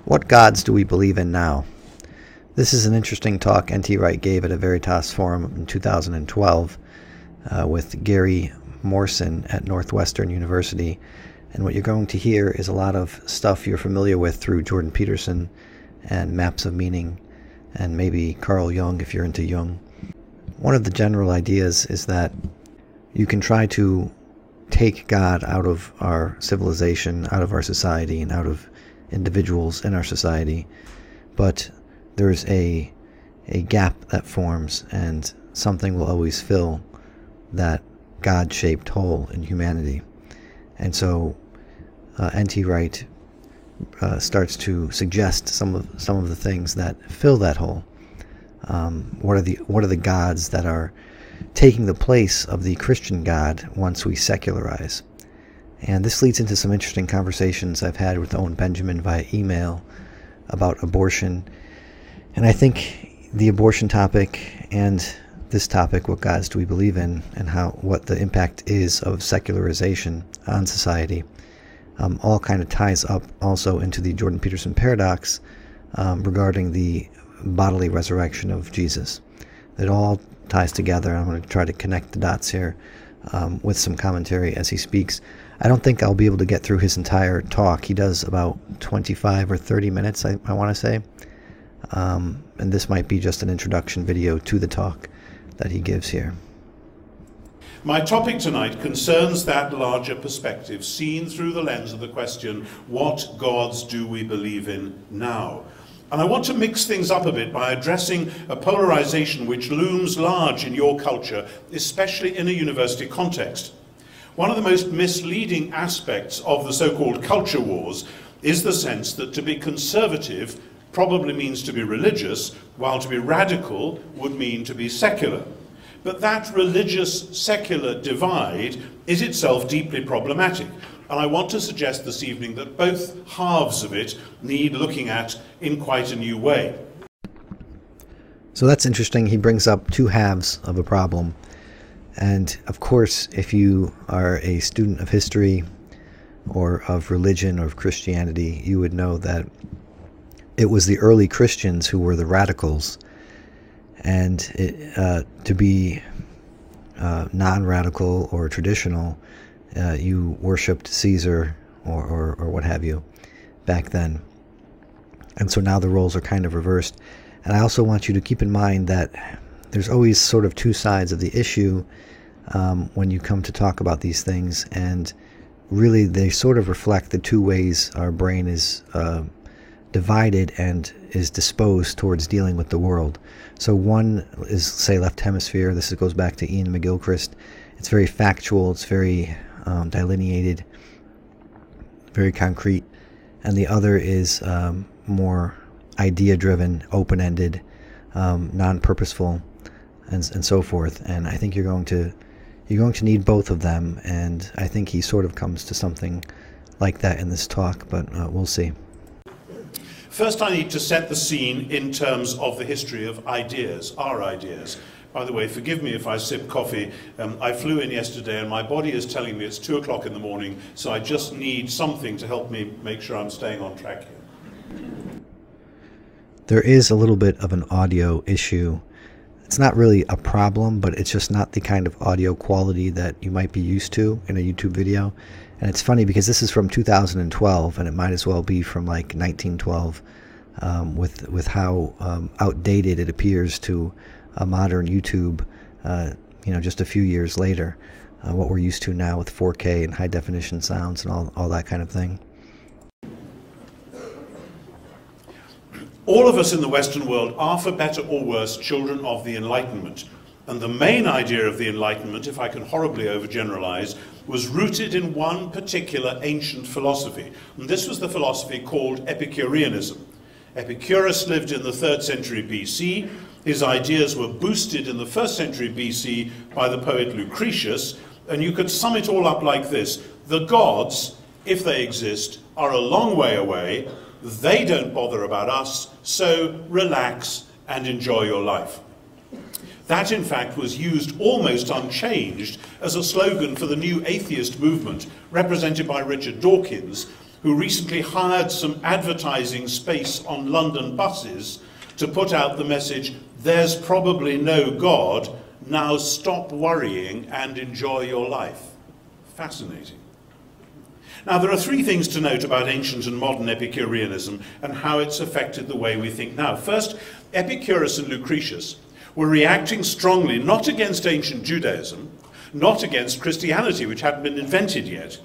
What gods do we believe in now? This is an interesting talk N.T. Wright gave at a Veritas forum in 2012 with Gary Morson at Northwestern University. And what you're going to hear is a lot of stuff you're familiar with through Jordan Peterson and Maps of Meaning, and maybe Carl Jung if you're into Jung. One of the general ideas is that you can try to take God out of our civilization, out of our society, and out of individuals in our society, but there's a gap that forms, and something will always fill that God-shaped hole in humanity. And so N.T. Wright starts to suggest some of the things that fill that hole. What are the gods that are taking the place of the Christian God once we secularize? And this leads into some interesting conversations I've had with Owen Benjamin via email about abortion. And I think the abortion topic and this topic, what gods do we believe in, and what the impact is of secularization on society, all kind of ties up also into the Jordan Peterson paradox regarding the bodily resurrection of Jesus. It all ties together. I'm going to try to connect the dots here with some commentary as he speaks. I don't think I'll be able to get through his entire talk. He does about 25 or 30 minutes, I want to say. And this might be just an introduction video to the talk that he gives here. My topic tonight concerns that larger perspective seen through the lens of the question, what gods do we believe in now? And I want to mix things up a bit by addressing a polarization which looms large in your culture, especially in a university context. One of the most misleading aspects of the so-called culture wars is the sense that to be conservative probably means to be religious, while to be radical would mean to be secular. But that religious-secular divide is itself deeply problematic. And I want to suggest this evening that both halves of it need looking at in quite a new way. So that's interesting. He brings up two halves of a problem. And of course, if you are a student of history or of religion or of Christianity, you would know that it was the early Christians who were the radicals. And to be non-radical or traditional, you worshipped Caesar or what have you back then. And so now the roles are kind of reversed. And I also want you to keep in mind that there's always sort of two sides of the issue when you come to talk about these things, and really they sort of reflect the two ways our brain is divided and is disposed towards dealing with the world. So one is, say, left hemisphere. This goes back to Ian McGilchrist. It's very factual, it's very delineated, very concrete. And the other is more idea-driven, open-ended, non-purposeful, and so forth. And I think you're going to need both of them, and I think he sort of comes to something like that in this talk, but we'll see. First, I need to set the scene in terms of the history of ideas, our ideas. By the way, forgive me if I sip coffee. I flew in yesterday and my body is telling me it's 2 o'clock in the morning, so I just need something to help me make sure I'm staying on track here. There is a little bit of an audio issue. It's not really a problem, but it's just not the kind of audio quality that you might be used to in a YouTube video. And it's funny because this is from 2012, and it might as well be from like 1912, with how outdated it appears to a modern YouTube, just a few years later, what we're used to now with 4K and high definition sounds and all that kind of thing. All of us in the Western world are, for better or worse, children of the Enlightenment. And the main idea of the Enlightenment, if I can horribly overgeneralize, was rooted in one particular ancient philosophy. And this was the philosophy called Epicureanism. Epicurus lived in the 3rd century BC. His ideas were boosted in the 1st century BC by the poet Lucretius. And you could sum it all up like this. The gods, if they exist, are a long way away. They don't bother about us, so relax and enjoy your life. That, in fact, was used almost unchanged as a slogan for the new atheist movement, represented by Richard Dawkins, who recently hired some advertising space on London buses to put out the message, "There's probably no God, now stop worrying and enjoy your life." Fascinating. Now, there are three things to note about ancient and modern Epicureanism and how it's affected the way we think now. First, Epicurus and Lucretius were reacting strongly not against ancient Judaism, not against Christianity, which hadn't been invented yet.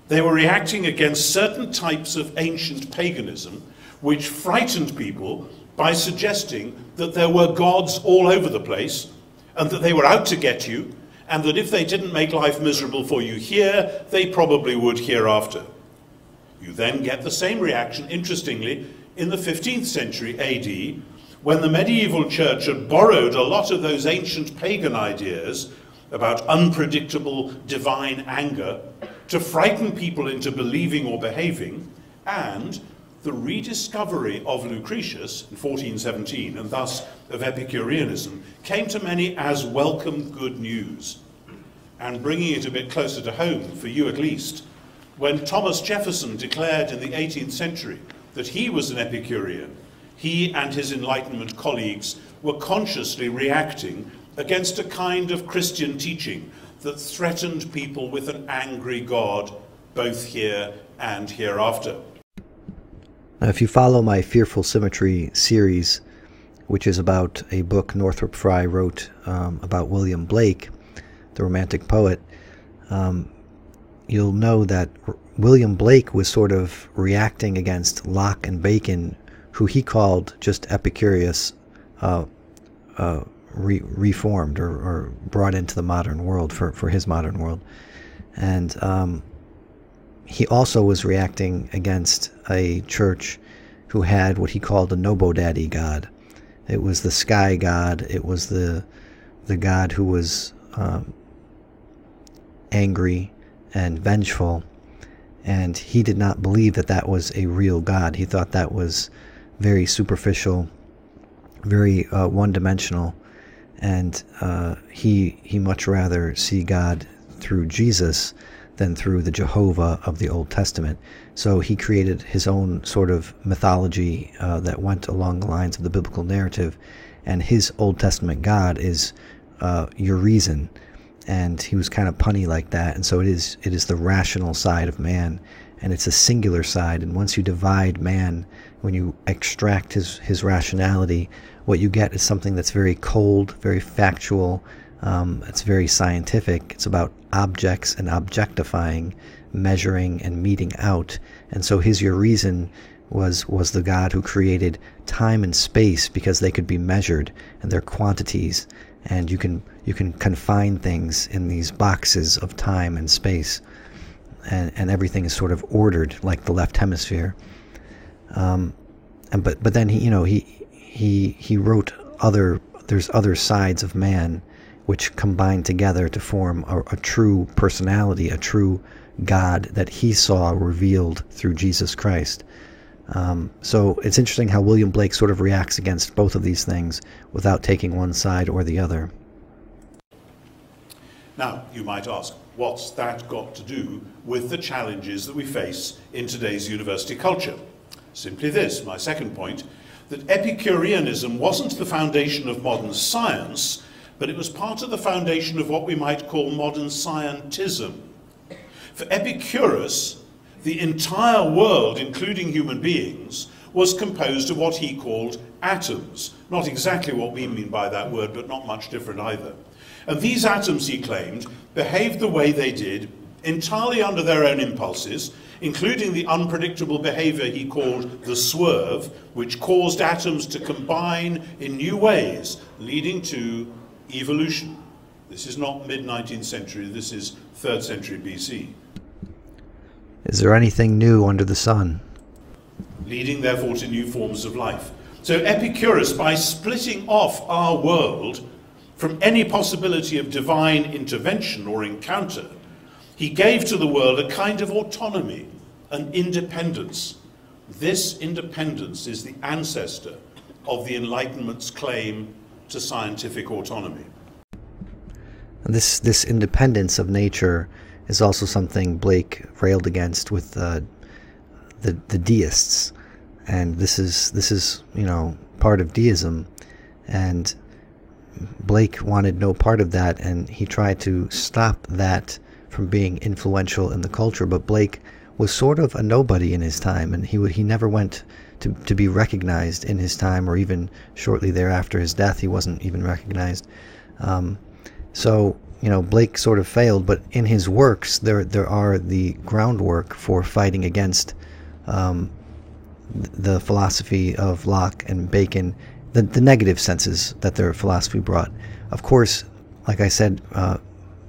They were reacting against certain types of ancient paganism, which frightened people by suggesting that there were gods all over the place, and that they were out to get you, and that if they didn't make life miserable for you here, they probably would hereafter. You then get the same reaction, interestingly, in the 15th century AD, when the medieval church had borrowed a lot of those ancient pagan ideas about unpredictable divine anger to frighten people into believing or behaving, and the rediscovery of Lucretius in 1417, and thus of Epicureanism, came to many as welcome good news. And bringing it a bit closer to home, for you at least, when Thomas Jefferson declared in the 18th century that he was an Epicurean, he and his Enlightenment colleagues were consciously reacting against a kind of Christian teaching that threatened people with an angry God, both here and hereafter. Now, if you follow my Fearful Symmetry series, which is about a book Northrop Frye wrote about William Blake, the Romantic poet, you'll know that William Blake was sort of reacting against Locke and Bacon, who he called just Epicurus, reformed or brought into the modern world for his modern world. And he also was reacting against a church who had what he called a Nobodaddy God. It was the sky god. It was the god who was angry and vengeful, and he did not believe that that was a real God. He thought that was very superficial, very one-dimensional, and he much rather see God through Jesus than through the Jehovah of the Old Testament. So he created his own sort of mythology that went along the lines of the biblical narrative, and his Old Testament God is your reason, and he was kind of punny like that. And so it is the rational side of man, and it's a singular side. And once you divide man, when you extract his rationality, what you get is something that's very cold, very factual. It's very scientific. It's about objects and objectifying, measuring and meting out. And so his your reason was the God who created time and space because they could be measured and they're quantities, and you can confine things in these boxes of time and space, and everything is sort of ordered like the left hemisphere. But then he wrote there's other sides of man which combine together to form a true personality, a true God that he saw revealed through Jesus Christ. So it's interesting how William Blake sort of reacts against both of these things without taking one side or the other. Now, you might ask, what's that got to do with the challenges that we face in today's university culture? Simply this, my second point, that Epicureanism wasn't the foundation of modern science, but it was part of the foundation of what we might call modern scientism. For Epicurus, the entire world, including human beings, was composed of what he called atoms. Not exactly what we mean by that word, but not much different either. And these atoms, he claimed, behaved the way they did entirely under their own impulses, including the unpredictable behavior he called the swerve, which caused atoms to combine in new ways, leading to evolution. This is not mid-19th century, this is 3rd century BC. Is there anything new under the sun? Leading, therefore, to new forms of life. So Epicurus, by splitting off our world from any possibility of divine intervention or encounter, he gave to the world a kind of autonomy, an independence. This independence is the ancestor of the Enlightenment's claim to scientific autonomy. And this independence of nature is also something Blake railed against with the deists, and this is part of deism, and Blake wanted no part of that, and he tried to stop that from being influential in the culture. But Blake was sort of a nobody in his time, and he never went to be recognized in his time, or even shortly thereafter his death, he wasn't even recognized. So Blake sort of failed, but in his works there are the groundwork for fighting against the philosophy of Locke and Bacon, the negative senses that their philosophy brought. Of course, like I said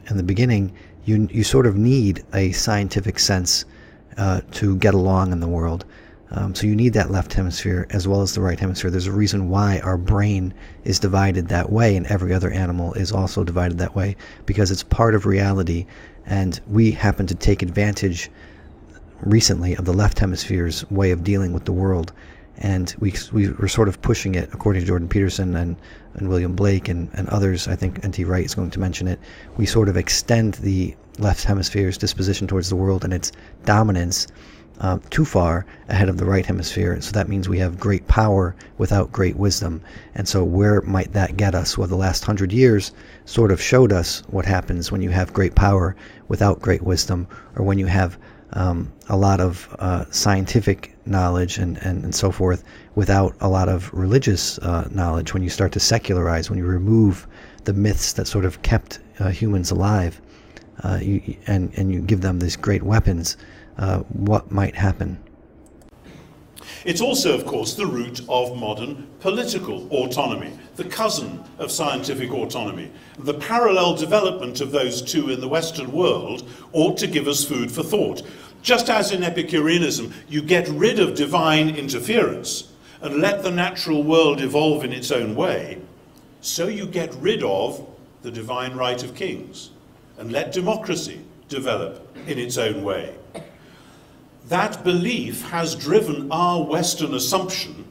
in the beginning, you sort of need a scientific sense to get along in the world. So you need that left hemisphere as well as the right hemisphere. There's a reason why our brain is divided that way, and every other animal is also divided that way, because it's part of reality, and we happen to take advantage recently of the left hemisphere's way of dealing with the world. And we're sort of pushing it, according to Jordan Peterson and William Blake and others. I think N.T. Wright is going to mention it. We sort of extend the left hemisphere's disposition towards the world and its dominance too far ahead of the right hemisphere. So that means we have great power without great wisdom. And so where might that get us? Well, the last 100 years sort of showed us what happens when you have great power without great wisdom, or when you have a lot of scientific knowledge and so forth without a lot of religious knowledge. When you start to secularize, when you remove the myths that sort of kept humans alive, and you give them these great weapons, what might happen? It's also, of course, the root of modern political autonomy, the cousin of scientific autonomy. The parallel development of those two in the Western world ought to give us food for thought. Just as in Epicureanism, you get rid of divine interference and let the natural world evolve in its own way, so you get rid of the divine right of kings and let democracy develop in its own way. That belief has driven our Western assumption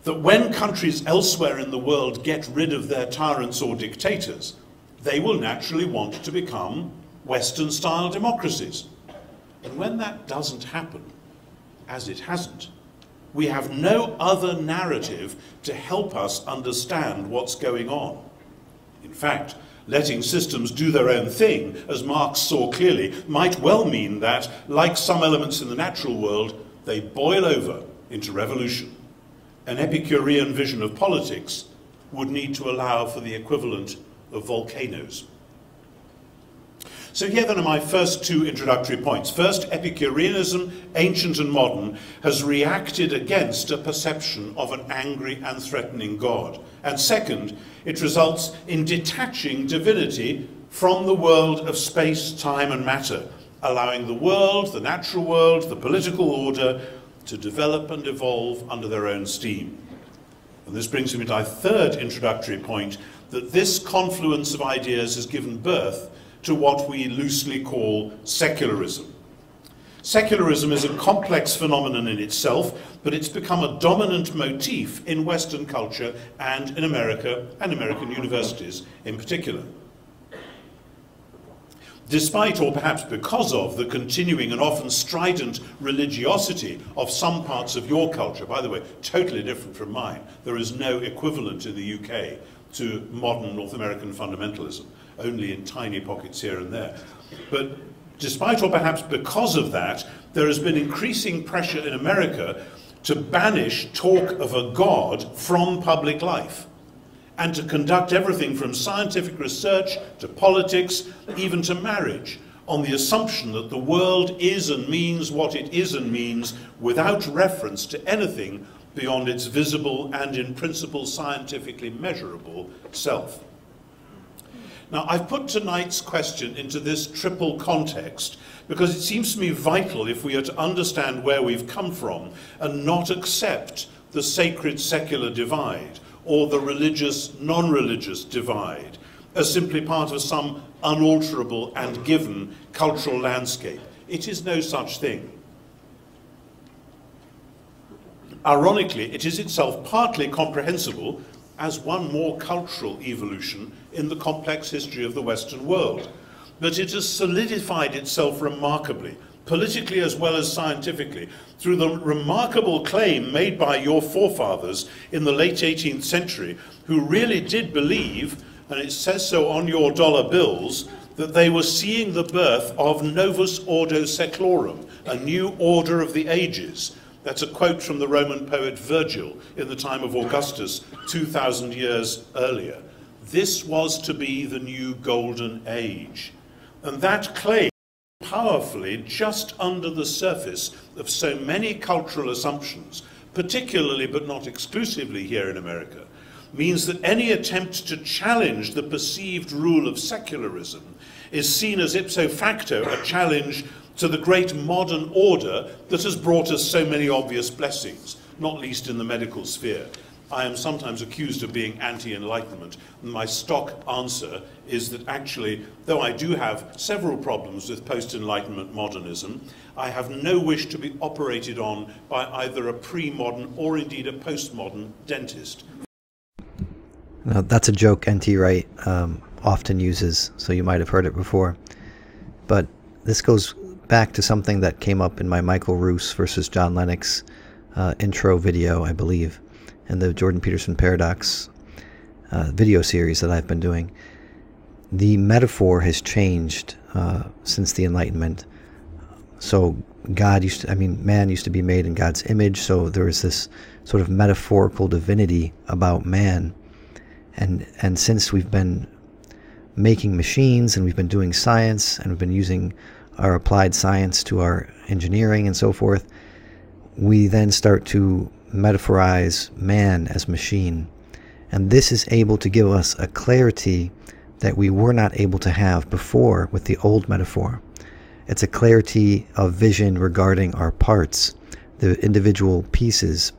that when countries elsewhere in the world get rid of their tyrants or dictators, they will naturally want to become Western-style democracies. And when that doesn't happen, as it hasn't, we have no other narrative to help us understand what's going on. In fact, letting systems do their own thing, as Marx saw clearly, might well mean that, like some elements in the natural world, they boil over into revolution. An Epicurean vision of politics would need to allow for the equivalent of volcanoes. So here then are my first two introductory points. First, Epicureanism, ancient and modern, has reacted against a perception of an angry and threatening God. And second, it results in detaching divinity from the world of space, time, and matter, allowing the world, the natural world, the political order, to develop and evolve under their own steam. And this brings me to my third introductory point, that this confluence of ideas has given birth to what we loosely call secularism. Secularism is a complex phenomenon in itself, but it's become a dominant motif in Western culture and in America and American universities in particular. Despite, or perhaps because of, the continuing and often strident religiosity of some parts of your culture, by the way, totally different from mine, there is no equivalent in the UK to modern North American fundamentalism, only in tiny pockets here and there. But despite, or perhaps because of that, there has been increasing pressure in America to banish talk of a God from public life, and to conduct everything from scientific research to politics, even to marriage, on the assumption that the world is and means what it is and means, without reference to anything beyond its visible and in principle scientifically measurable self. Now, I've put tonight's question into this triple context because it seems to me vital if we are to understand where we've come from and not accept the sacred-secular divide or the religious-non-religious divide as simply part of some unalterable and given cultural landscape. It is no such thing. Ironically, it is itself partly comprehensible as one more cultural evolution in the complex history of the Western world. But it has solidified itself remarkably politically as well as scientifically, through the remarkable claim made by your forefathers in the late 18th century, who really did believe, and it says so on your dollar bills, that they were seeing the birth of Novus Ordo Seclorum, a new order of the ages. That's a quote from the Roman poet Virgil in the time of Augustus, 2,000 years earlier. This was to be the new golden age. And that claim, powerfully just under the surface of so many cultural assumptions, particularly but not exclusively here in America, means that any attempt to challenge the perceived rule of secularism is seen as ipso facto a challenge to the great modern order that has brought us so many obvious blessings, not least in the medical sphere. I am sometimes accused of being anti-enlightenment, and my stock answer is that actually, though I do have several problems with post-enlightenment modernism, I have no wish to be operated on by either a pre-modern or indeed a postmodern dentist. Now, that's a joke N.T. Wright often uses, so you might have heard it before. But this goes back to something that came up in my Michael Roos versus John Lennox intro video, I believe, and the Jordan Peterson Paradox video series that I've been doing. The metaphor has changed since the Enlightenment. So man used to be made in God's image, so there is this sort of metaphorical divinity about man. And since we've been making machines and we've been doing science and we've been using our applied science to our engineering and so forth, we then start to metaphorize man as machine. And this is able to give us a clarity that we were not able to have before with the old metaphor. It's a clarity of vision regarding our parts, the individual pieces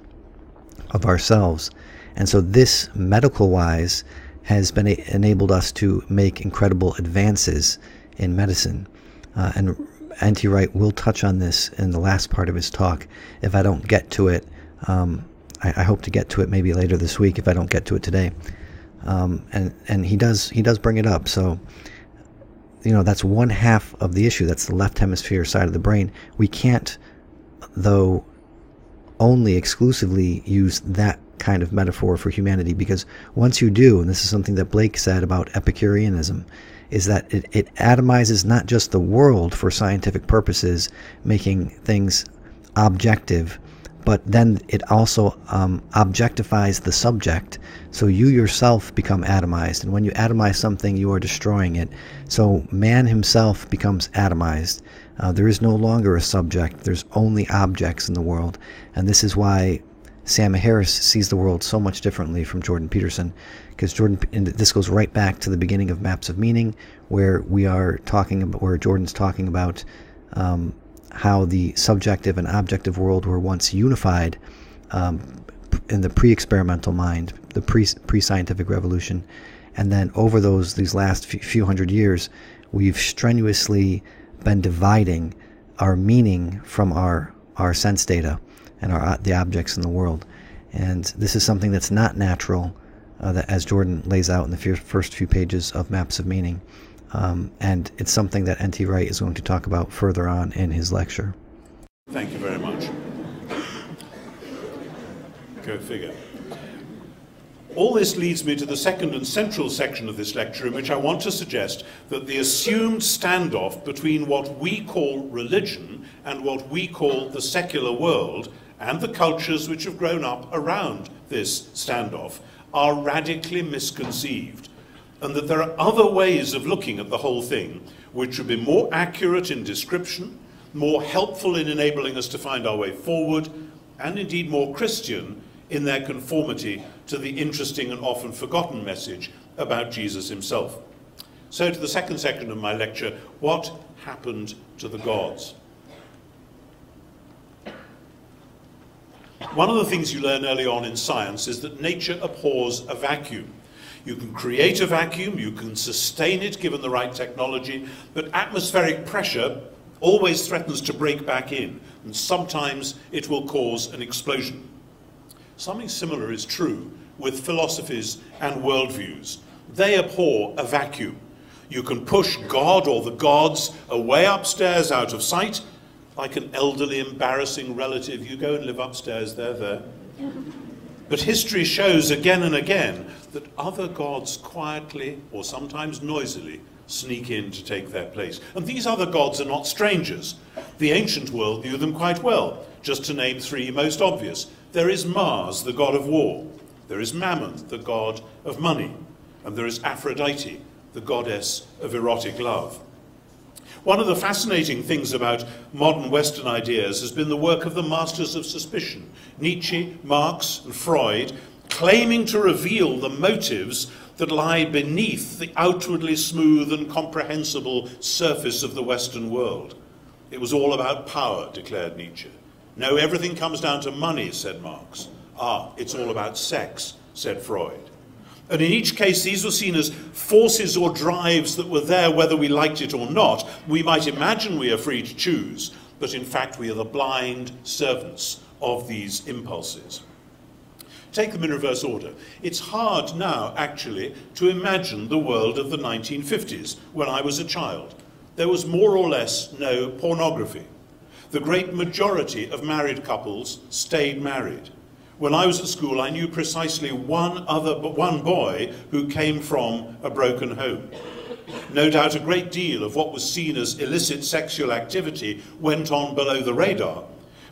of ourselves. And so this, medical-wise, has been enabled us to make incredible advances in medicine. And N.T. Wright will touch on this in the last part of his talk. If I don't get to it, I hope to get to it maybe later this week if I don't get to it today. And he does bring it up. So, that's one half of the issue. That's the left hemisphere side of the brain. We can't, though, only exclusively use that kind of metaphor for humanity, because once you do, and this is something that Blake said about Epicureanism, is that it atomizes not just the world for scientific purposes, making things objective, but then it also objectifies the subject. So you yourself become atomized, and when you atomize something, you are destroying it. So man himself becomes atomized. There is no longer a subject. There's only objects in the world, and this is why Sam Harris sees the world so much differently from Jordan Peterson, because this goes right back to the beginning of Maps of Meaning, where Jordan's talking about how the subjective and objective world were once unified in the pre-experimental mind, the pre-scientific revolution, and then over these last few hundred years, we've strenuously been dividing our meaning from our sense data and the objects in the world. And this is something that's not natural, that as Jordan lays out in the first few pages of Maps of Meaning. And it's something that N.T. Wright is going to talk about further on in his lecture. Thank you very much. Go figure. All this leads me to the second and central section of this lecture, in which I want to suggest that the assumed standoff between what we call religion and what we call the secular world, and the cultures which have grown up around this standoff, are radically misconceived, and that there are other ways of looking at the whole thing which would be more accurate in description, more helpful in enabling us to find our way forward, and indeed more Christian in their conformity to the interesting and often forgotten message about Jesus himself. So to the second section of my lecture, what happened to the gods? One of the things you learn early on in science is that nature abhors a vacuum. You can create a vacuum, you can sustain it given the right technology, but atmospheric pressure always threatens to break back in, and sometimes it will cause an explosion. Something similar is true with philosophies and worldviews. They abhor a vacuum. You can push God or the gods away upstairs out of sight, like an elderly, embarrassing relative. You go and live upstairs, they're there. But history shows again and again that other gods quietly, or sometimes noisily, sneak in to take their place. And these other gods are not strangers. The ancient world knew them quite well. Just to name three most obvious. There is Mars, the god of war. There is Mammon, the god of money. And there is Aphrodite, the goddess of erotic love. One of the fascinating things about modern Western ideas has been the work of the masters of suspicion, Nietzsche, Marx, and Freud, claiming to reveal the motives that lie beneath the outwardly smooth and comprehensible surface of the Western world. It was all about power, declared Nietzsche. No, everything comes down to money, said Marx. Ah, it's all about sex, said Freud. And in each case, these were seen as forces or drives that were there whether we liked it or not. We might imagine we are free to choose, but in fact we are the blind servants of these impulses. Take them in reverse order. It's hard now, actually, to imagine the world of the 1950s, when I was a child. There was more or less no pornography. The great majority of married couples stayed married. When I was at school, I knew precisely one boy who came from a broken home. No doubt a great deal of what was seen as illicit sexual activity went on below the radar,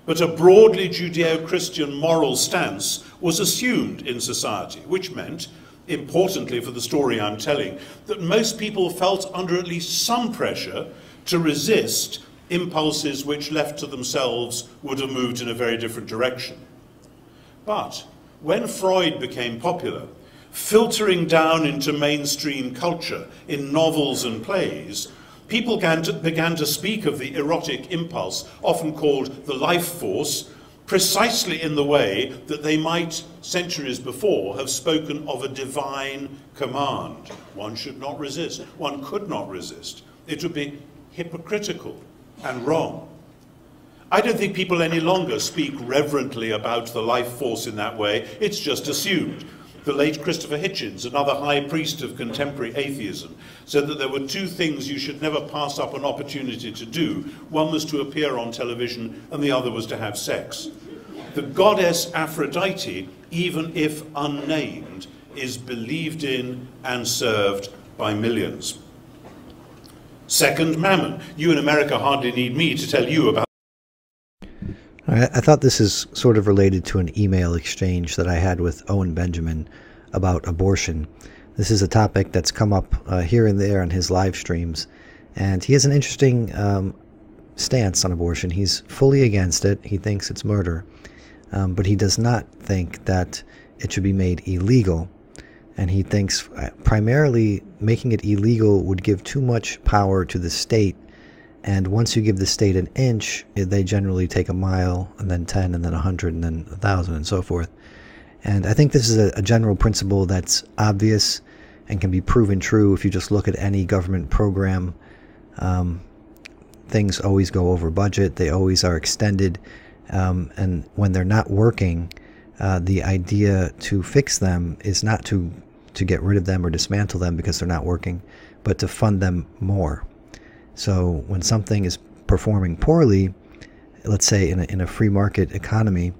but a broadly Judeo-Christian moral stance was assumed in society, which meant, importantly for the story I'm telling, that most people felt under at least some pressure to resist impulses which, left to themselves, would have moved in a very different direction. But when Freud became popular, filtering down into mainstream culture in novels and plays, people began to speak of the erotic impulse, often called the life force, precisely in the way that they might, centuries before, have spoken of a divine command. One should not resist. One could not resist. It would be hypocritical and wrong. I don't think people any longer speak reverently about the life force in that way. It's just assumed. The late Christopher Hitchens, another high priest of contemporary atheism, said that there were two things you should never pass up an opportunity to do. One was to appear on television, and the other was to have sex. The goddess Aphrodite, even if unnamed, is believed in and served by millions. Second, Mammon. You in America hardly need me to tell you about. I thought this is sort of related to an email exchange that I had with Owen Benjamin about abortion. This is a topic that's come up here and there on his live streams, and he has an interesting stance on abortion. He's fully against it. He thinks it's murder, but he does not think that it should be made illegal, and he thinks primarily making it illegal would give too much power to the state. And once you give the state an inch, they generally take a mile, and then 10, and then 100, and then 1,000, and so forth. And I think this is a general principle that's obvious and can be proven true if you just look at any government program. Things always go over budget. They always are extended. And when they're not working, the idea to fix them is not to get rid of them or dismantle them because they're not working, but to fund them more. So when something is performing poorly, let's say in a free market economy,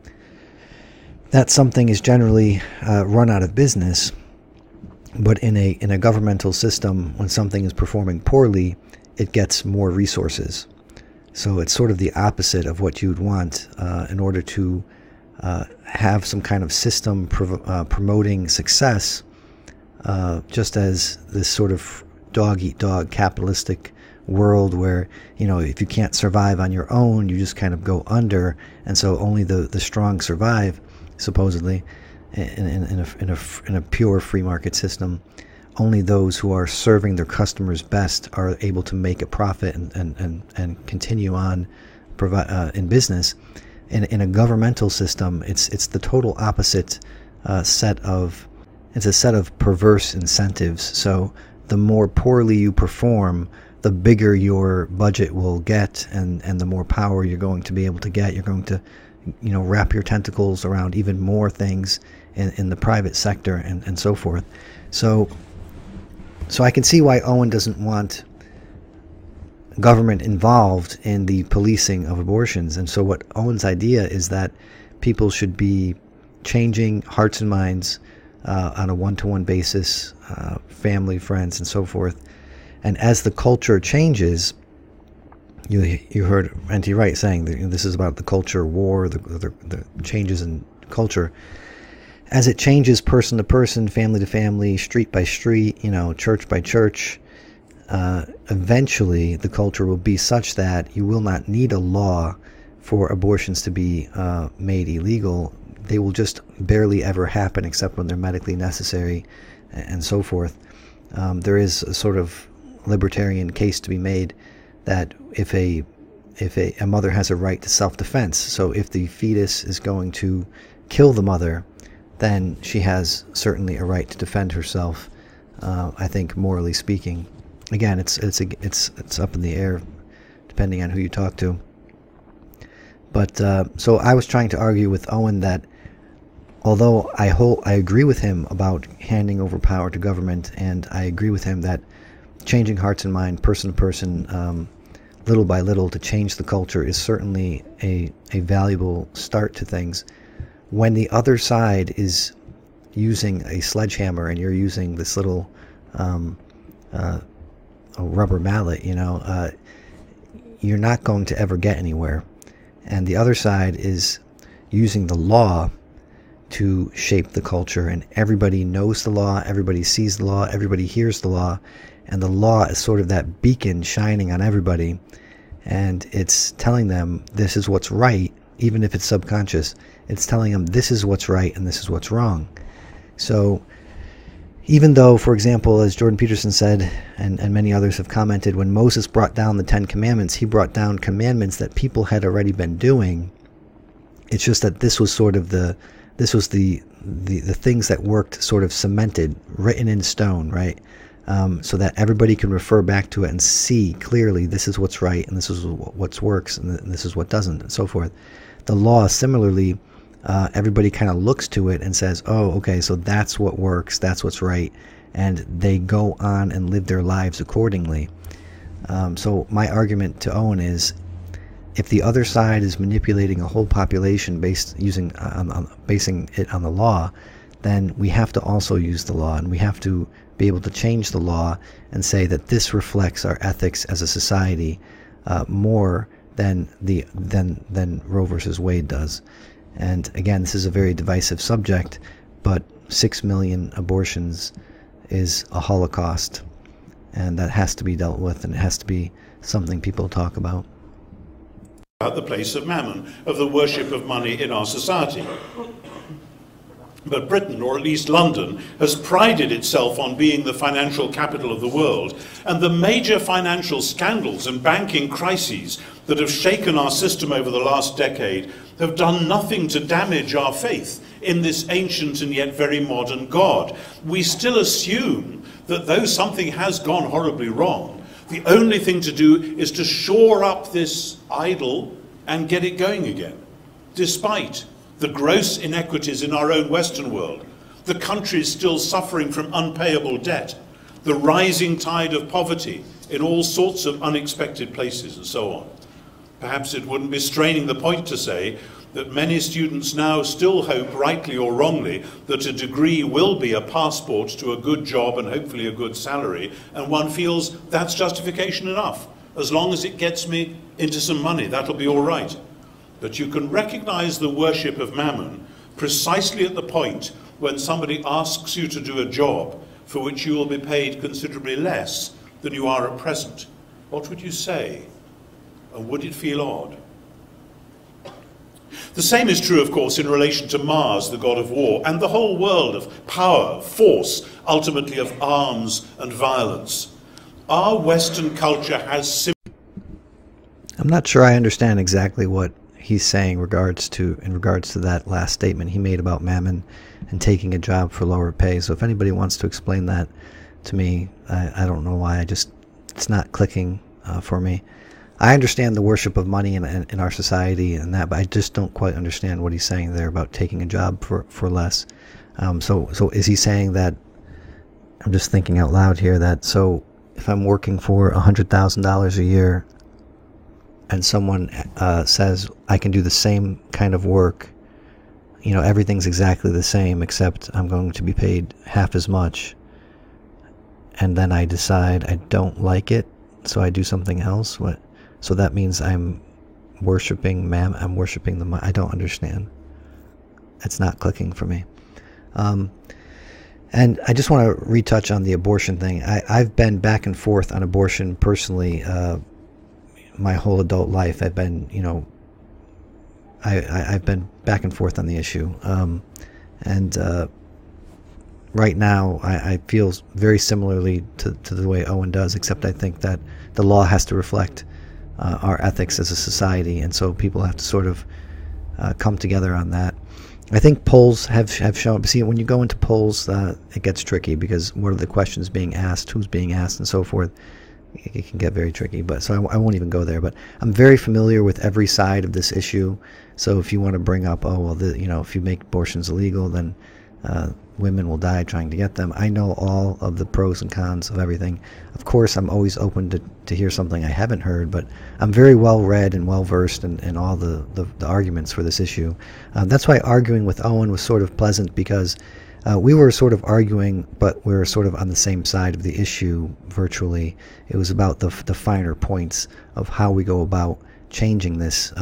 that something is generally run out of business. But in a governmental system, when something is performing poorly, it gets more resources. So it's sort of the opposite of what you'd want in order to have some kind of system promoting success, just as this sort of dog-eat-dog capitalistic world where, you know, if you can't survive on your own, you just kind of go under, and so only the strong survive, supposedly, in a pure free market system. Only those who are serving their customers best are able to make a profit and continue on in business. In a governmental system, it's the total opposite set of perverse incentives. So the more poorly you perform, the bigger your budget will get, and the more power you're going to be able to get. You're going to, wrap your tentacles around even more things in the private sector and so forth. So I can see why Owen doesn't want government involved in the policing of abortions. And so what Owen's idea is that people should be changing hearts and minds on a one-to-one basis, family, friends, and so forth. And as the culture changes, you heard N.T. Wright saying that this is about the culture war, the changes in culture. As it changes person to person, family to family, street by street, church by church, eventually the culture will be such that you will not need a law for abortions to be made illegal. They will just barely ever happen except when they're medically necessary and so forth. There is a sort of libertarian case to be made that if a mother has a right to self-defense, so if the fetus is going to kill the mother, then she has certainly a right to defend herself. I think, morally speaking. Again, it's up in the air, depending on who you talk to. But so I was trying to argue with Owen that although I agree with him about handing over power to government, and I agree with him that changing hearts and mind, person to person, little by little, to change the culture is certainly a valuable start to things. When the other side is using a sledgehammer and you're using this little a rubber mallet, you're not going to ever get anywhere. And the other side is using the law to shape the culture, and everybody knows the law, everybody sees the law, everybody hears the law, and the law is sort of that beacon shining on everybody, and it's telling them this is what's right, even if it's subconscious. It's telling them this is what's right and this is what's wrong. So even though, for example, as Jordan Peterson said, and many others have commented, when Moses brought down the 10 Commandments, he brought down commandments that people had already been doing. It's just that this was sort of the things that worked sort of cemented, written in stone, right? So that everybody can refer back to it and see clearly this is what's right and this is what works and this is what doesn't, and so forth. The law, similarly, everybody kind of looks to it and says, oh, okay, so that's what works, that's what's right, and they go on and live their lives accordingly. So my argument to Owen is, if the other side is manipulating a whole population basing it on the law, then we have to also use the law, and we have to be able to change the law and say that this reflects our ethics as a society more than Roe versus Wade does. And again, this is a very divisive subject, but 6 million abortions is a Holocaust, and that has to be dealt with, and it has to be something people talk about. About the place of mammon, of the worship of money in our society. But Britain, or at least London, has prided itself on being the financial capital of the world, and the major financial scandals and banking crises that have shaken our system over the last decade have done nothing to damage our faith in this ancient and yet very modern God. We still assume that though something has gone horribly wrong, the only thing to do is to shore up this idol and get it going again, despite the gross inequities in our own Western world, the countries still suffering from unpayable debt, the rising tide of poverty in all sorts of unexpected places, and so on. Perhaps it wouldn't be straining the point to say that many students now still hope, rightly or wrongly, that a degree will be a passport to a good job and hopefully a good salary, and one feels that's justification enough. As long as it gets me into some money, that'll be all right. But you can recognize the worship of mammon precisely at the point when somebody asks you to do a job for which you will be paid considerably less than you are at present. What would you say? And would it feel odd? The same is true, of course, in relation to Mars, the god of war, and the whole world of power, force, ultimately of arms and violence. Our Western culture has... I'm not sure I understand exactly what he's saying in regards to that last statement he made about mammon and taking a job for lower pay. So if anybody wants to explain that to me, I don't know why. It's not clicking for me. I understand the worship of money in our society and that, but I just don't quite understand what he's saying there about taking a job for less. So is he saying that, I'm just thinking out loud here, that so if I'm working for $100,000 a year and someone says I can do the same kind of work, you know, everything's exactly the same except I'm going to be paid half as much, and then I decide I don't like it, so I do something else, so that means I'm worshiping I'm worshiping the money. I don't understand. It's not clicking for me. And I just want to retouch on the abortion thing. I've been back and forth on abortion personally my whole adult life. I've been, you know, I've been back and forth on the issue. And right now I feel very similarly to the way Owen does, except I think that the law has to reflect our ethics as a society, and so people have to sort of come together on that. I think polls have shown, see, when you go into polls, it gets tricky, because what are the questions being asked, who's being asked, and so forth. It can get very tricky, but so I won't even go there. But I'm very familiar with every side of this issue. So if you want to bring up, oh, well, you know, if you make abortions illegal, then women will die trying to get them. I know all of the pros and cons of everything. Of course, I'm always open to hear something I haven't heard, but I'm very well read and well versed in all the arguments for this issue. That's why arguing with Owen was sort of pleasant, because we were sort of arguing, but we were sort of on the same side of the issue virtually. It was about the finer points of how we go about changing this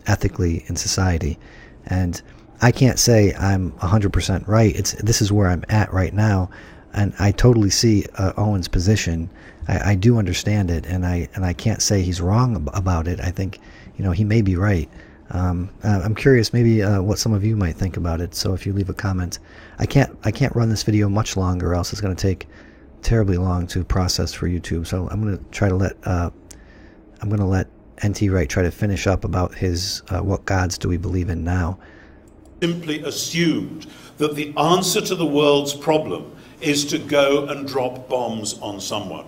ethically in society. And I can't say I'm 100% right. This is where I'm at right now, and I totally see Owen's position. I do understand it, and I can't say he's wrong about it. I think, you know, he may be right. I'm curious maybe what some of you might think about it. So if you leave a comment, I can't run this video much longer, or else it's going to take terribly long to process for YouTube. So I'm going to try to let NT Wright try to finish up about his what gods do we believe in now. Simply assumed that the answer to the world's problem is to go and drop bombs on someone.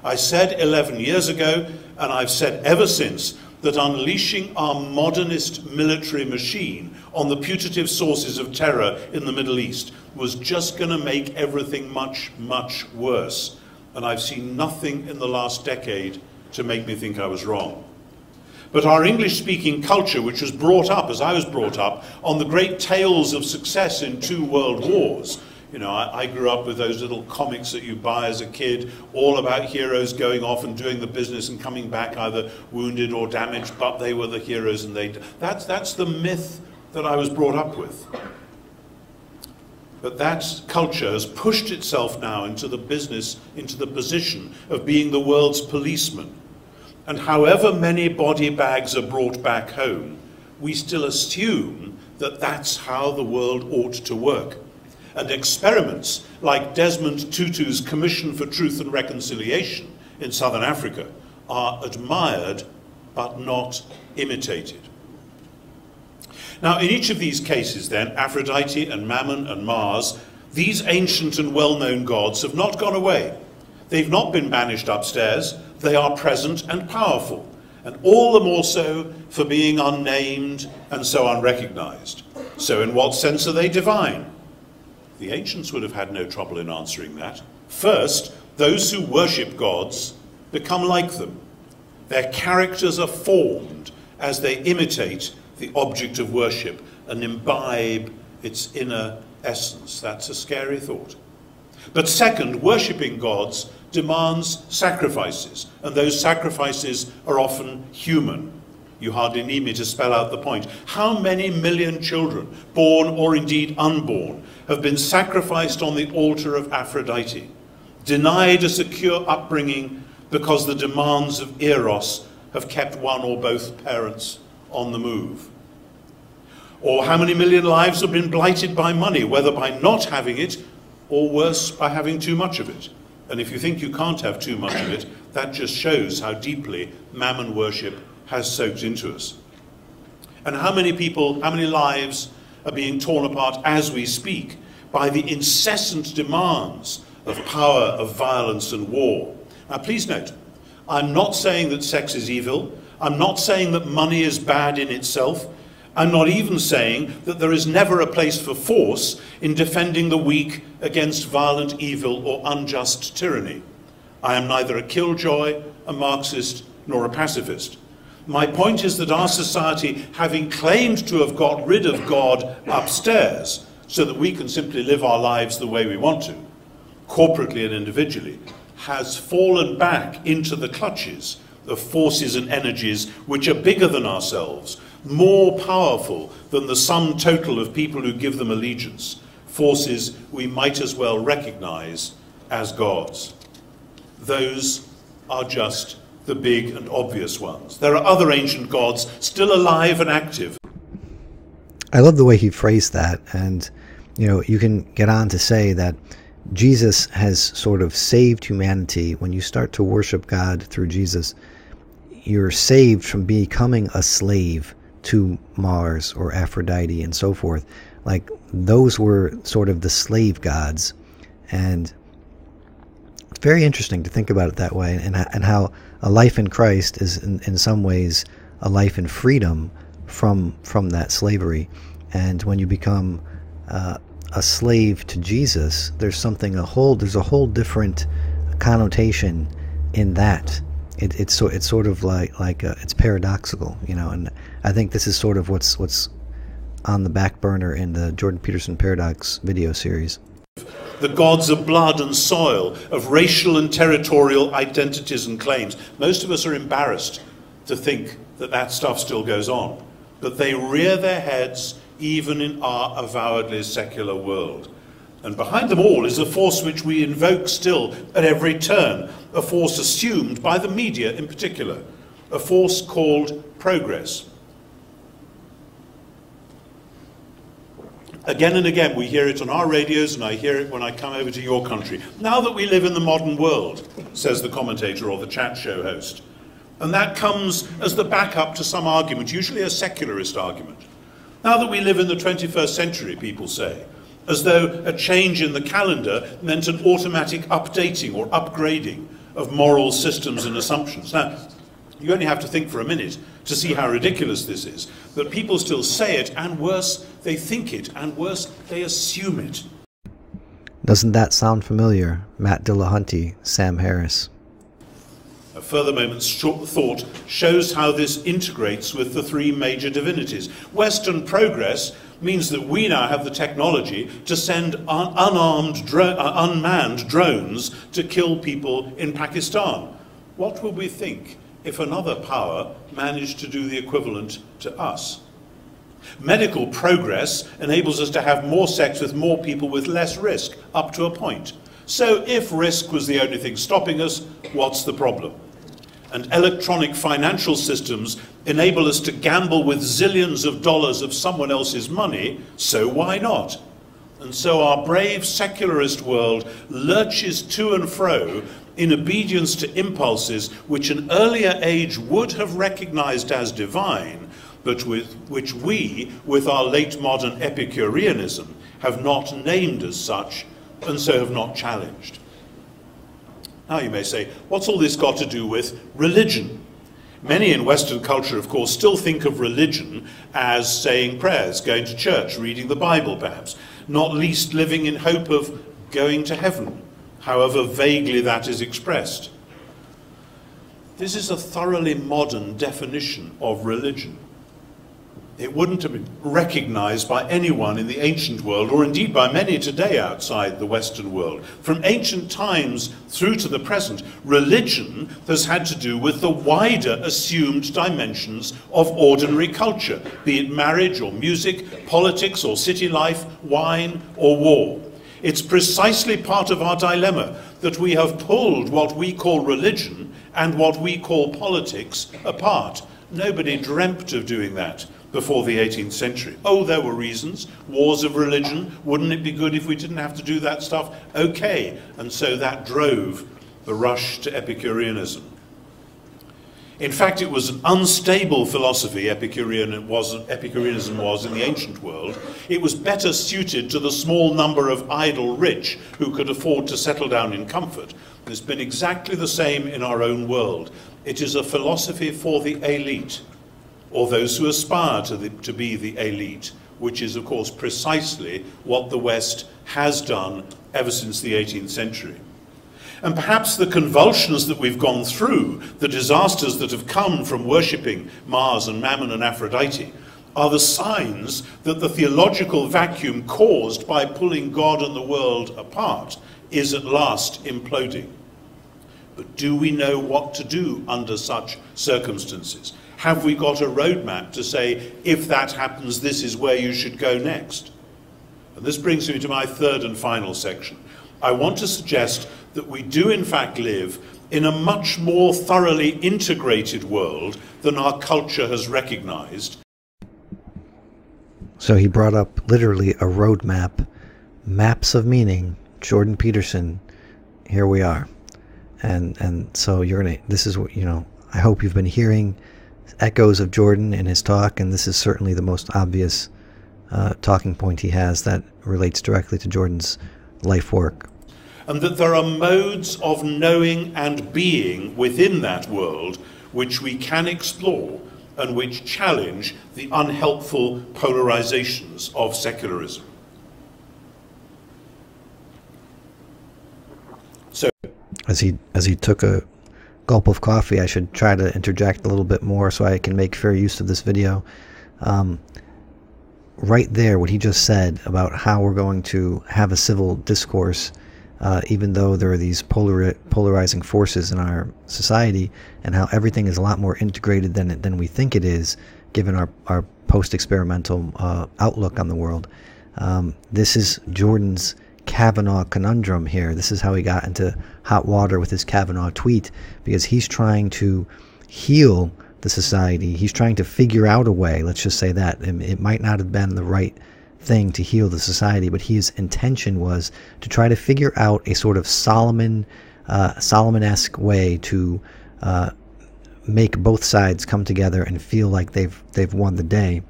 I said 11 years ago, and I've said ever since, that unleashing our modernist military machine on the putative sources of terror in the Middle East was just going to make everything much, much worse. And I've seen nothing in the last decade to make me think I was wrong. But our English-speaking culture, which was brought up, as I was brought up, on the great tales of success in 2 world wars. You know, I grew up with those little comics that you buy as a kid, all about heroes going off and doing the business and coming back either wounded or damaged, but they were the heroes, and that's the myth that I was brought up with. But that culture has pushed itself now into the position of being the world's policeman. And however many body bags are brought back home, we still assume that that's how the world ought to work. And experiments like Desmond Tutu's Commission for Truth and Reconciliation in Southern Africa are admired but not imitated. Now, in each of these cases then, Aphrodite and Mammon and Mars, these ancient and well-known gods have not gone away. They've not been banished upstairs. They are present and powerful, and all the more so for being unnamed and so unrecognized. So in what sense are they divine? The ancients would have had no trouble in answering that. First, those who worship gods become like them. Their characters are formed as they imitate the object of worship and imbibe its inner essence. That's a scary thought. But second, worshipping gods demands sacrifices, and those sacrifices are often human. You hardly need me to spell out the point. How many million children, born or indeed unborn, have been sacrificed on the altar of Aphrodite, denied a secure upbringing because the demands of Eros have kept one or both parents on the move? Or how many million lives have been blighted by money, whether by not having it or worse, by having too much of it? And if you think you can't have too much of it, that just shows how deeply mammon worship has soaked into us. And how many people, how many lives are being torn apart as we speak by the incessant demands of power, of violence and war. Now please note, I'm not saying that sex is evil. I'm not saying that money is bad in itself. I'm not even saying that there is never a place for force in defending the weak against violent evil or unjust tyranny. I am neither a killjoy, a Marxist, nor a pacifist. My point is that our society, having claimed to have got rid of God upstairs so that we can simply live our lives the way we want to, corporately and individually, has fallen back into the clutches of forces and energies which are bigger than ourselves, more powerful than the sum total of people who give them allegiance, forces we might as well recognize as gods. Those are just the big and obvious ones. There are other ancient gods still alive and active. I love the way he phrased that, and you can get on to say that Jesus has sort of saved humanity. When you start to worship God through Jesus, you're saved from becoming a slave to Mars or Aphrodite and so forth. Like, those were sort of the slave gods, and it's very interesting to think about it that way, and how a life in Christ is in some ways a life in freedom from that slavery. And when you become a slave to Jesus, there's a whole different connotation in that. It's sort of like it's paradoxical, and I think this is sort of what's on the back burner in the Jordan Peterson Paradox video series. The gods of blood and soil, of racial and territorial identities and claims. Most of us are embarrassed to think that stuff still goes on, but they rear their heads even in our avowedly secular world. And behind them all is a force which we invoke still at every turn, a force assumed by the media in particular, a force called progress. Again and again we hear it on our radios, and I hear it when I come over to your country. Now that we live in the modern world, says the commentator or the chat show host. And that comes as the backup to some argument, usually a secularist argument. Now that we live in the 21st century, people say, as though a change in the calendar meant an automatic updating or upgrading of moral systems and assumptions. Now, you only have to think for a minute to see how ridiculous this is, but people still say it, and worse, they think it, and worse, they assume it. Doesn't that sound familiar? Matt Dillahunty, Sam Harris. A further moment's thought shows how this integrates with the three major divinities. Western progress means that we now have the technology to send unmanned drones to kill people in Pakistan. What would we think if another power managed to do the equivalent to us? Medical progress enables us to have more sex with more people with less risk, up to a point. So if risk was the only thing stopping us, what's the problem? And electronic financial systems enable us to gamble with zillions of dollars of someone else's money, so why not? And so our brave secularist world lurches to and fro in obedience to impulses which an earlier age would have recognized as divine, but which we, with our late modern Epicureanism, have not named as such, and so have not challenged. Now you may say, what's all this got to do with religion? Many in Western culture, of course, still think of religion as saying prayers, going to church, reading the Bible perhaps, not least living in hope of going to heaven, however vaguely that is expressed. This is a thoroughly modern definition of religion. It wouldn't have been recognized by anyone in the ancient world, or indeed by many today outside the Western world. From ancient times through to the present, religion has had to do with the wider assumed dimensions of ordinary culture, be it marriage or music, politics or city life, wine or war. It's precisely part of our dilemma that we have pulled what we call religion and what we call politics apart. Nobody dreamt of doing that before the 18th century. Oh, there were reasons. Wars of religion. Wouldn't it be good if we didn't have to do that stuff? Okay. And so that drove the rush to Epicureanism. In fact, it was an unstable philosophy, Epicureanism was in the ancient world. It was better suited to the small number of idle rich who could afford to settle down in comfort. It's been exactly the same in our own world. It is a philosophy for the elite, or those who aspire to be the elite, which is, of course, precisely what the West has done ever since the 18th century. And perhaps the convulsions that we've gone through, the disasters that have come from worshipping Mars and Mammon and Aphrodite, are the signs that the theological vacuum caused by pulling God and the world apart is at last imploding. But do we know what to do under such circumstances? Have we got a roadmap to say, if that happens, this is where you should go next? And this brings me to my third and final section. I want to suggest that we do in fact live in a much more thoroughly integrated world than our culture has recognized. So he brought up literally a roadmap, maps of meaning, Jordan Peterson, here we are. And so this is what, I hope you've been hearing echoes of Jordan in his talk, and this is certainly the most obvious talking point he has that relates directly to Jordan's life work. And that there are modes of knowing and being within that world which we can explore and which challenge the unhelpful polarizations of secularism. So, as he took a gulp of coffee, I should try to interject a little bit more so I can make fair use of this video. Right there, what he just said about how we're going to have a civil discourse, even though there are these polarizing forces in our society, and how everything is a lot more integrated than we think it is, given our post-experimental outlook on the world. This is Jordan's Kavanaugh conundrum here. This is how he got into hot water with his Kavanaugh tweet, because he's trying to heal the society. He's trying to figure out a way, let's just say that. It might not have been the right thing to heal the society, but his intention was to try to figure out a sort of Solomon-esque way to make both sides come together and feel like they've won the day.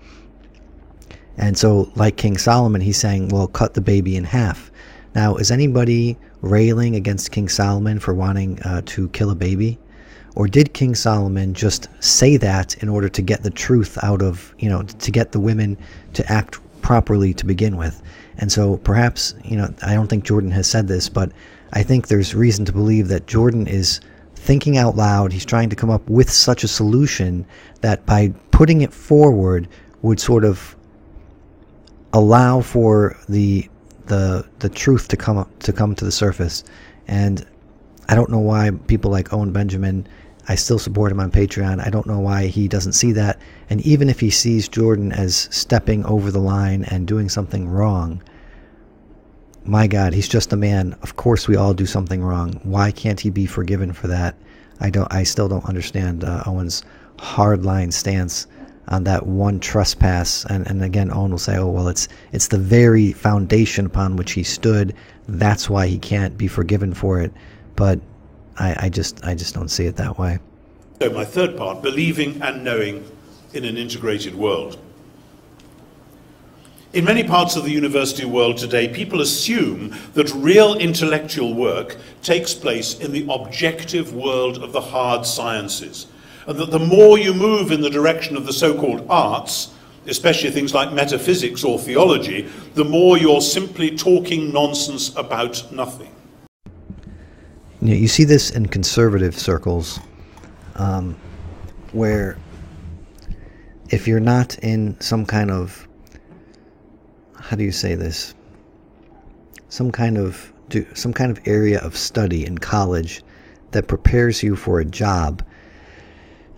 And so, like King Solomon, he's saying, well, cut the baby in half. Now, is anybody railing against King Solomon for wanting to kill a baby? Or did King Solomon just say that in order to get the truth out of, to get the women to act properly to begin with? And so perhaps, I don't think Jordan has said this, but I think there's reason to believe that Jordan is thinking out loud. He's trying to come up with such a solution that by putting it forward would sort of allow for the truth to come to the surface. And I don't know why people like Owen Benjamin, I still support him on Patreon. I don't know why he doesn't see that. And even if he sees Jordan as stepping over the line and doing something wrong, my God, he's just a man. Of course we all do something wrong. Why can't he be forgiven for that? I still don't understand Owen's hardline stance on that one trespass. And again, Owen will say, oh, well, it's the very foundation upon which he stood. That's why he can't be forgiven for it. But I just don't see it that way. So my third part, believing and knowing in an integrated world. In many parts of the university world today, people assume that real intellectual work takes place in the objective world of the hard sciences, and that the more you move in the direction of the so-called arts, especially things like metaphysics or theology, the more you're simply talking nonsense about nothing. You see this in conservative circles, where if you're not in some kind of, how do you say this, some kind of area of study in college that prepares you for a job.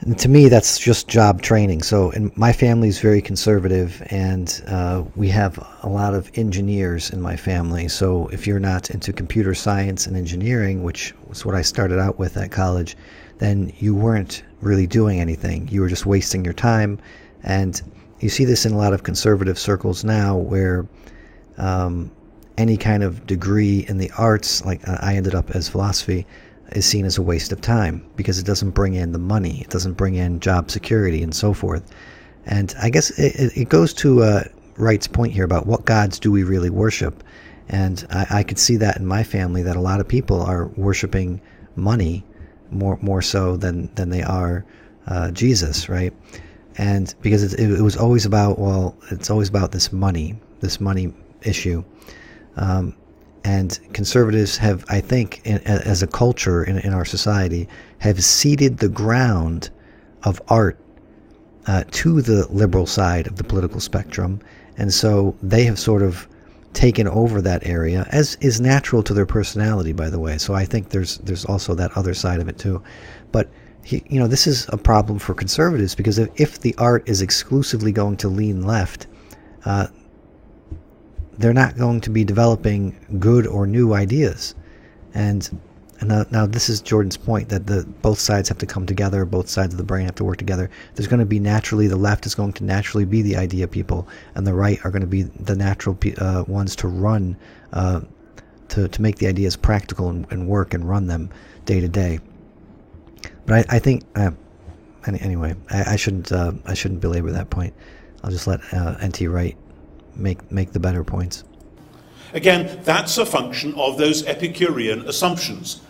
And to me, that's just job training. So, and my family is very conservative, and we have a lot of engineers in my family. So if you're not into computer science and engineering, which was what I started out with at college, then you weren't really doing anything. You were just wasting your time. And you see this in a lot of conservative circles now, where any kind of degree in the arts, like I ended up as philosophy, is seen as a waste of time because it doesn't bring in the money, it doesn't bring in job security and so forth. And I guess it goes to Wright's point here about what gods do we really worship. And I could see that in my family, that a lot of people are worshiping money more so than they are Jesus, right? And because it was always about, well, it's always about this money issue. And conservatives have, I think, as a culture in our society, have ceded the ground of art to the liberal side of the political spectrum. And so they have sort of taken over that area, as is natural to their personality, by the way. So I think there's also that other side of it too. But this is a problem for conservatives, because if the art is exclusively going to lean left, they're not going to be developing good or new ideas. And now this is Jordan's point, that both sides have to come together, both sides of the brain have to work together. There's going to be naturally, the left is going to naturally be the idea people, and the right are going to be the natural ones to run, to make the ideas practical and work and run them day to day. But I think, anyway, I shouldn't belabor that point. I'll just let N.T. Wright make the better points. Again, that's a function of those Epicurean assumptions,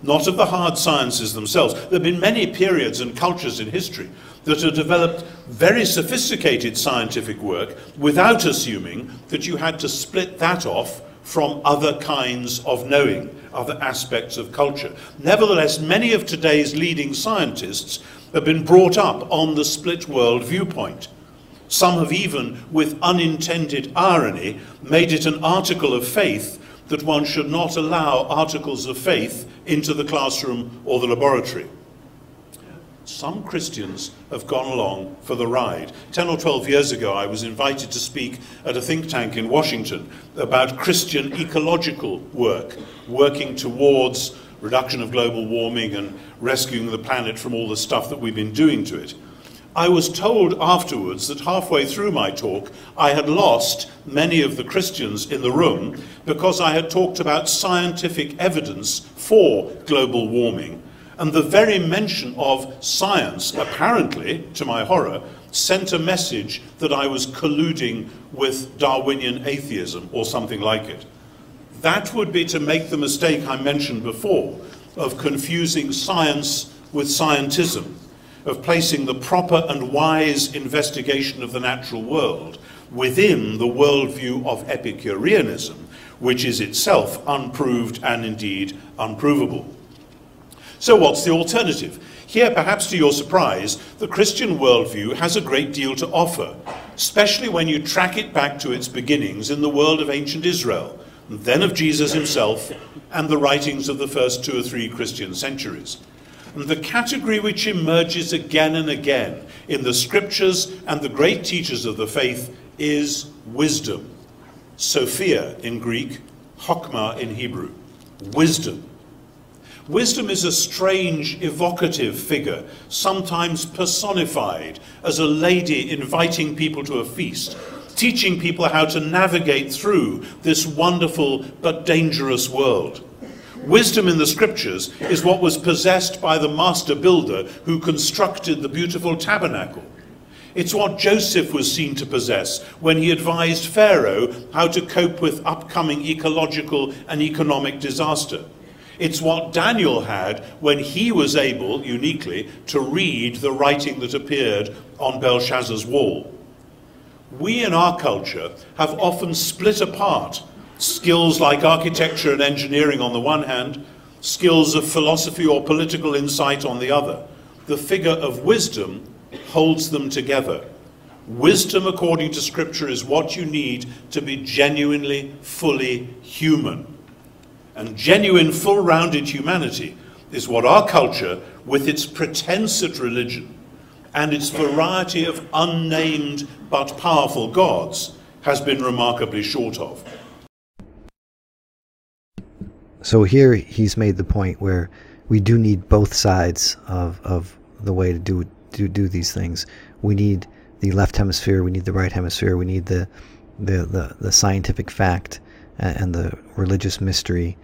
not of the hard sciences themselves. There have been many periods and cultures in history that have developed very sophisticated scientific work without assuming that you had to split that off from other kinds of knowing, other aspects of culture. Nevertheless, many of today's leading scientists have been brought up on the split world viewpoint. Some have even, with unintended irony, made it an article of faith that one should not allow articles of faith into the classroom or the laboratory. Some Christians have gone along for the ride. 10 or 12 years ago, I was invited to speak at a think tank in Washington about Christian ecological work, working towards reduction of global warming and rescuing the planet from all the stuff that we've been doing to it. I was told afterwards that halfway through my talk, I had lost many of the Christians in the room because I had talked about scientific evidence for global warming. And the very mention of science, apparently, to my horror, sent a message that I was colluding with Darwinian atheism or something like it. That would be to make the mistake I mentioned before of confusing science with scientism, of placing the proper and wise investigation of the natural world within the worldview of Epicureanism, which is itself unproved and indeed unprovable. So what's the alternative? Here, perhaps to your surprise, the Christian worldview has a great deal to offer, especially when you track it back to its beginnings in the world of ancient Israel, and then of Jesus himself and the writings of the first 2 or 3 Christian centuries. And the category which emerges again and again in the scriptures and the great teachers of the faith is wisdom. Sophia in Greek, Chokmah in Hebrew. Wisdom. Wisdom is a strange, evocative figure, sometimes personified as a lady inviting people to a feast, teaching people how to navigate through this wonderful but dangerous world. Wisdom in the scriptures is what was possessed by the master builder who constructed the beautiful tabernacle. It's what Joseph was seen to possess when he advised Pharaoh how to cope with upcoming ecological and economic disaster. It's what Daniel had when he was able, uniquely, to read the writing that appeared on Belshazzar's wall. We in our culture have often split apart skills like architecture and engineering on the one hand, skills of philosophy or political insight on the other. The figure of wisdom holds them together. Wisdom, according to Scripture, is what you need to be genuinely, fully human. And genuine, full-rounded humanity is what our culture, with its pretense at religion and its variety of unnamed but powerful gods, has been remarkably short of. So here he's made the point where we do need both sides of the way to do these things. We need the left hemisphere, we need the right hemisphere, we need the scientific fact and the religious mystery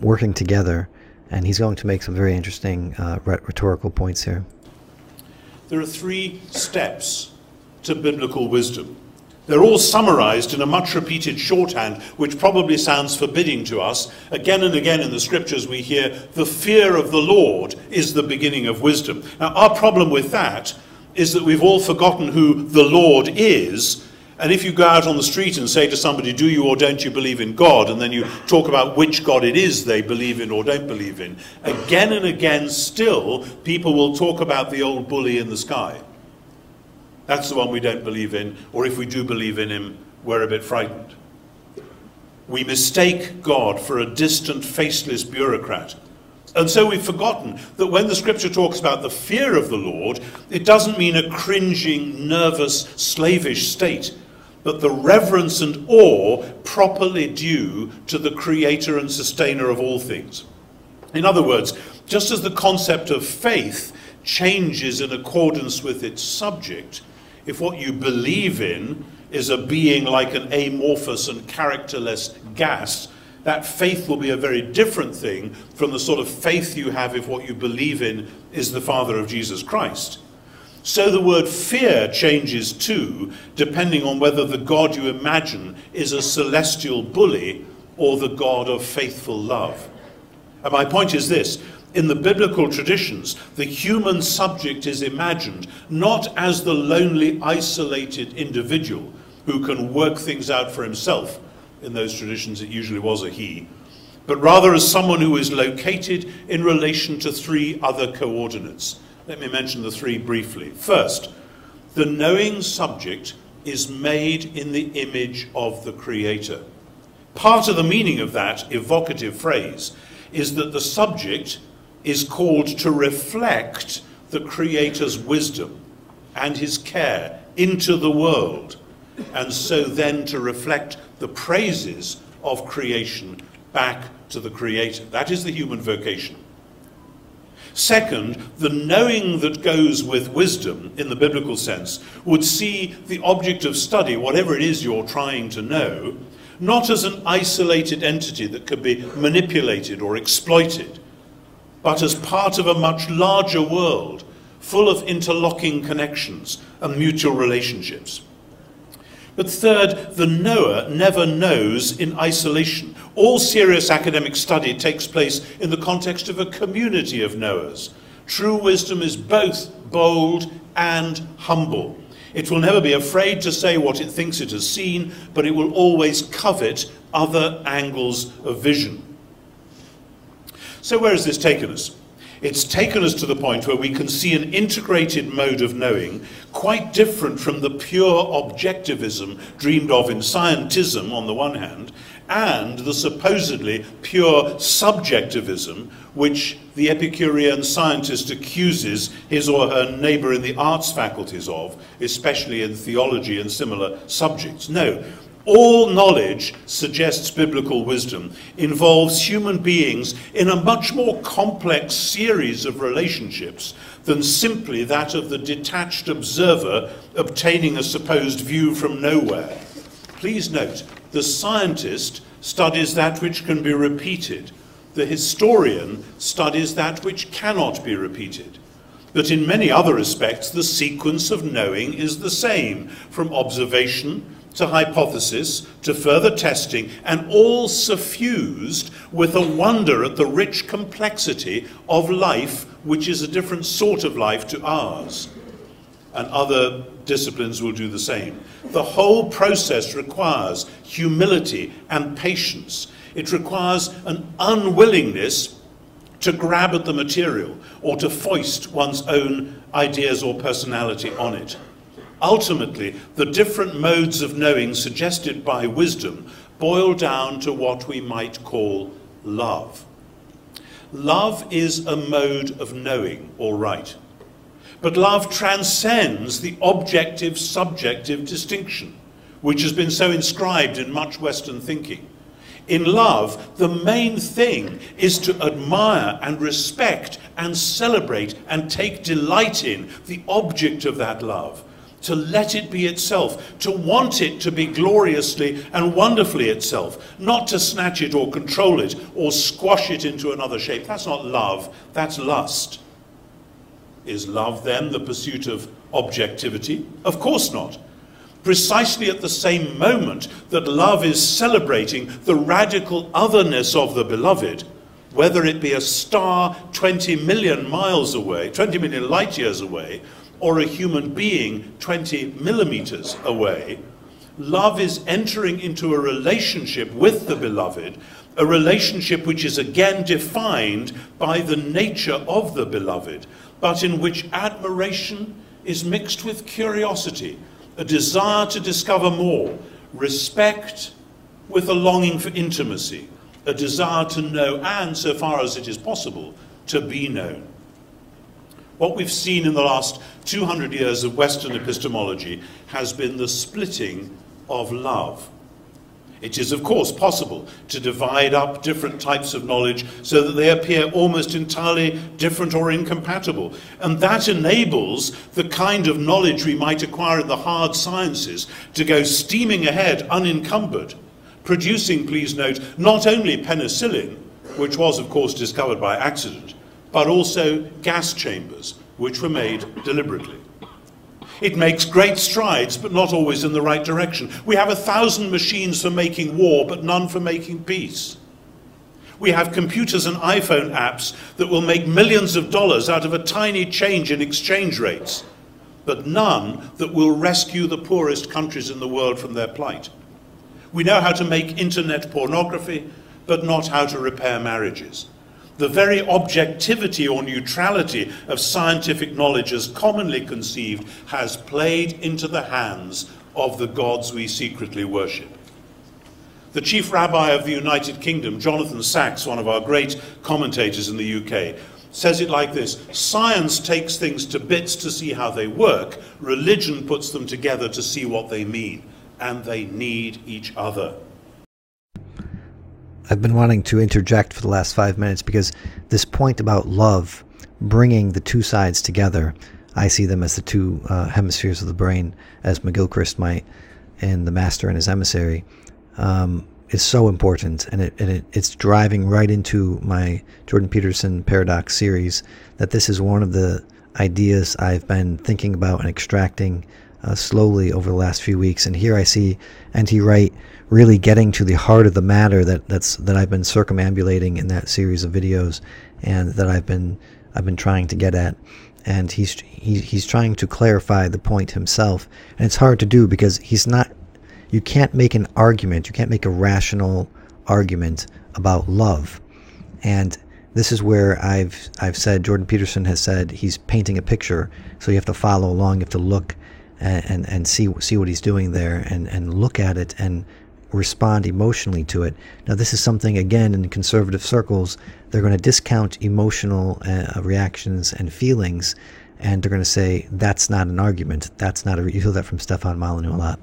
working together. And he's going to make some very interesting rhetorical points here. There are 3 steps to biblical wisdom. They're all summarized in a much repeated shorthand, which probably sounds forbidding to us. Again and again in the scriptures we hear, the fear of the Lord is the beginning of wisdom. Now, our problem with that is that we've all forgotten who the Lord is, And if you go out on the street and say to somebody, do you or don't you believe in God, and then you talk about which God it is they believe in or don't believe in, again and again still, people will talk about the old bully in the sky. That's the one we don't believe in, or if we do believe in him, we're a bit frightened. We mistake God for a distant, faceless bureaucrat. And so we've forgotten that when the scripture talks about the fear of the Lord, it doesn't mean a cringing, nervous, slavish state, but the reverence and awe properly due to the creator and sustainer of all things. In other words, just as the concept of faith changes in accordance with its subject, if what you believe in is a being like an amorphous and characterless gas, that faith will be a very different thing from the sort of faith you have if what you believe in is the Father of Jesus Christ. So the word fear changes too, depending on whether the God you imagine is a celestial bully or the God of faithful love. And my point is this: in the biblical traditions, the human subject is imagined not as the lonely, isolated individual who can work things out for himself. In those traditions, it usually was a he, but rather as someone who is located in relation to three other coordinates. Let me mention the three briefly. First, the knowing subject is made in the image of the Creator. Part of the meaning of that evocative phrase is that the subject is called to reflect the Creator's wisdom and his care into the world, and so then to reflect the praises of creation back to the Creator. That is the human vocation. Second, the knowing that goes with wisdom, in the biblical sense, would see the object of study, whatever it is you're trying to know, not as an isolated entity that could be manipulated or exploited, but as part of a much larger world, full of interlocking connections and mutual relationships. But third, the knower never knows in isolation. All serious academic study takes place in the context of a community of knowers. True wisdom is both bold and humble. It will never be afraid to say what it thinks it has seen, but it will always covet other angles of vision. So where has this taken us? It's taken us to the point where we can see an integrated mode of knowing, quite different from the pure objectivism dreamed of in scientism on the one hand, and the supposedly pure subjectivism which the Epicurean scientist accuses his or her neighbour in the arts faculties of, especially in theology and similar subjects. No. All knowledge, suggests biblical wisdom, involves human beings in a much more complex series of relationships than simply that of the detached observer obtaining a supposed view from nowhere. Please note, the scientist studies that which can be repeated. The historian studies that which cannot be repeated. But in many other respects, the sequence of knowing is the same, from observation to hypothesis, to further testing, and all suffused with a wonder at the rich complexity of life, which is a different sort of life to ours. And other disciplines will do the same. The whole process requires humility and patience. It requires an unwillingness to grab at the material or to foist one's own ideas or personality on it. Ultimately, the different modes of knowing suggested by wisdom boil down to what we might call love. Love is a mode of knowing, all right. But love transcends the objective-subjective distinction, which has been so inscribed in much Western thinking. In love, the main thing is to admire and respect and celebrate and take delight in the object of that love, to let it be itself, to want it to be gloriously and wonderfully itself, not to snatch it or control it or squash it into another shape. That's not love, that's lust. Is love then the pursuit of objectivity? Of course not. Precisely at the same moment that love is celebrating the radical otherness of the beloved, whether it be a star 20 million miles away, 20 million light years away, or a human being 20 millimeters away, Love is entering into a relationship with the beloved, a relationship which is again defined by the nature of the beloved, but in which admiration is mixed with curiosity, a desire to discover more, respect with a longing for intimacy, a desire to know and, so far as it is possible, to be known. What we've seen in the last 200 years of Western epistemology has been the splitting of love. It is, of course, possible to divide up different types of knowledge so that they appear almost entirely different or incompatible. And that enables the kind of knowledge we might acquire in the hard sciences to go steaming ahead unencumbered, producing, please note, not only penicillin, which was, of course, discovered by accident, but also gas chambers, which were made deliberately. It makes great strides, but not always in the right direction. We have 1,000 machines for making war, but none for making peace. We have computers and iPhone apps that will make millions of dollars out of a tiny change in exchange rates, but none that will rescue the poorest countries in the world from their plight. We know how to make internet pornography, but not how to repair marriages. The very objectivity or neutrality of scientific knowledge as commonly conceived has played into the hands of the gods we secretly worship. The chief rabbi of the United Kingdom, Jonathan Sacks, one of our great commentators in the UK, says it like this: science takes things to bits to see how they work, religion puts them together to see what they mean, and they need each other. I've been wanting to interject for the last 5 minutes because this point about love, bringing the two sides together, I see them as the two hemispheres of the brain, as McGilchrist might, in The Master and His Emissary, is so important, and it's driving right into my Jordan Peterson paradox series, that this is one of the ideas I've been thinking about and extracting slowly over the last few weeks. And here I see N.T. Wright really getting to the heart of the matter that I've been circumambulating in that series of videos, and that I've been trying to get at. And he's trying to clarify the point himself, and it's hard to do because you can't make an argument, you can't make a rational argument about love. And this is where I've said, Jordan Peterson has said, he's painting a picture, so you have to follow along, you have to look and see what he's doing there, and look at it and respond emotionally to it. Now, this is something, again, in conservative circles, they're going to discount emotional reactions and feelings, and they're going to say that's not an argument. That's not you hear that from Stefan Molyneux a lot.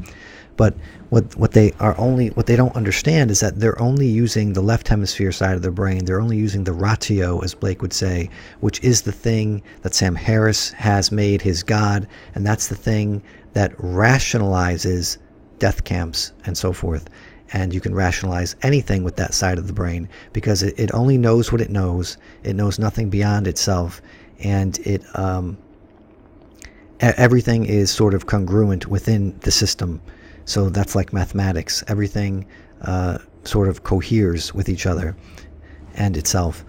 But what they don't understand is that they're only using the left hemisphere side of their brain. They're only using the ratio, as Blake would say, which is the thing that Sam Harris has made his God, and that's the thing that rationalizes death camps and so forth. And you can rationalize anything with that side of the brain because it only knows what it knows. It knows nothing beyond itself, and everything is sort of congruent within the system. So that's like mathematics. Everything sort of coheres with each other and itself.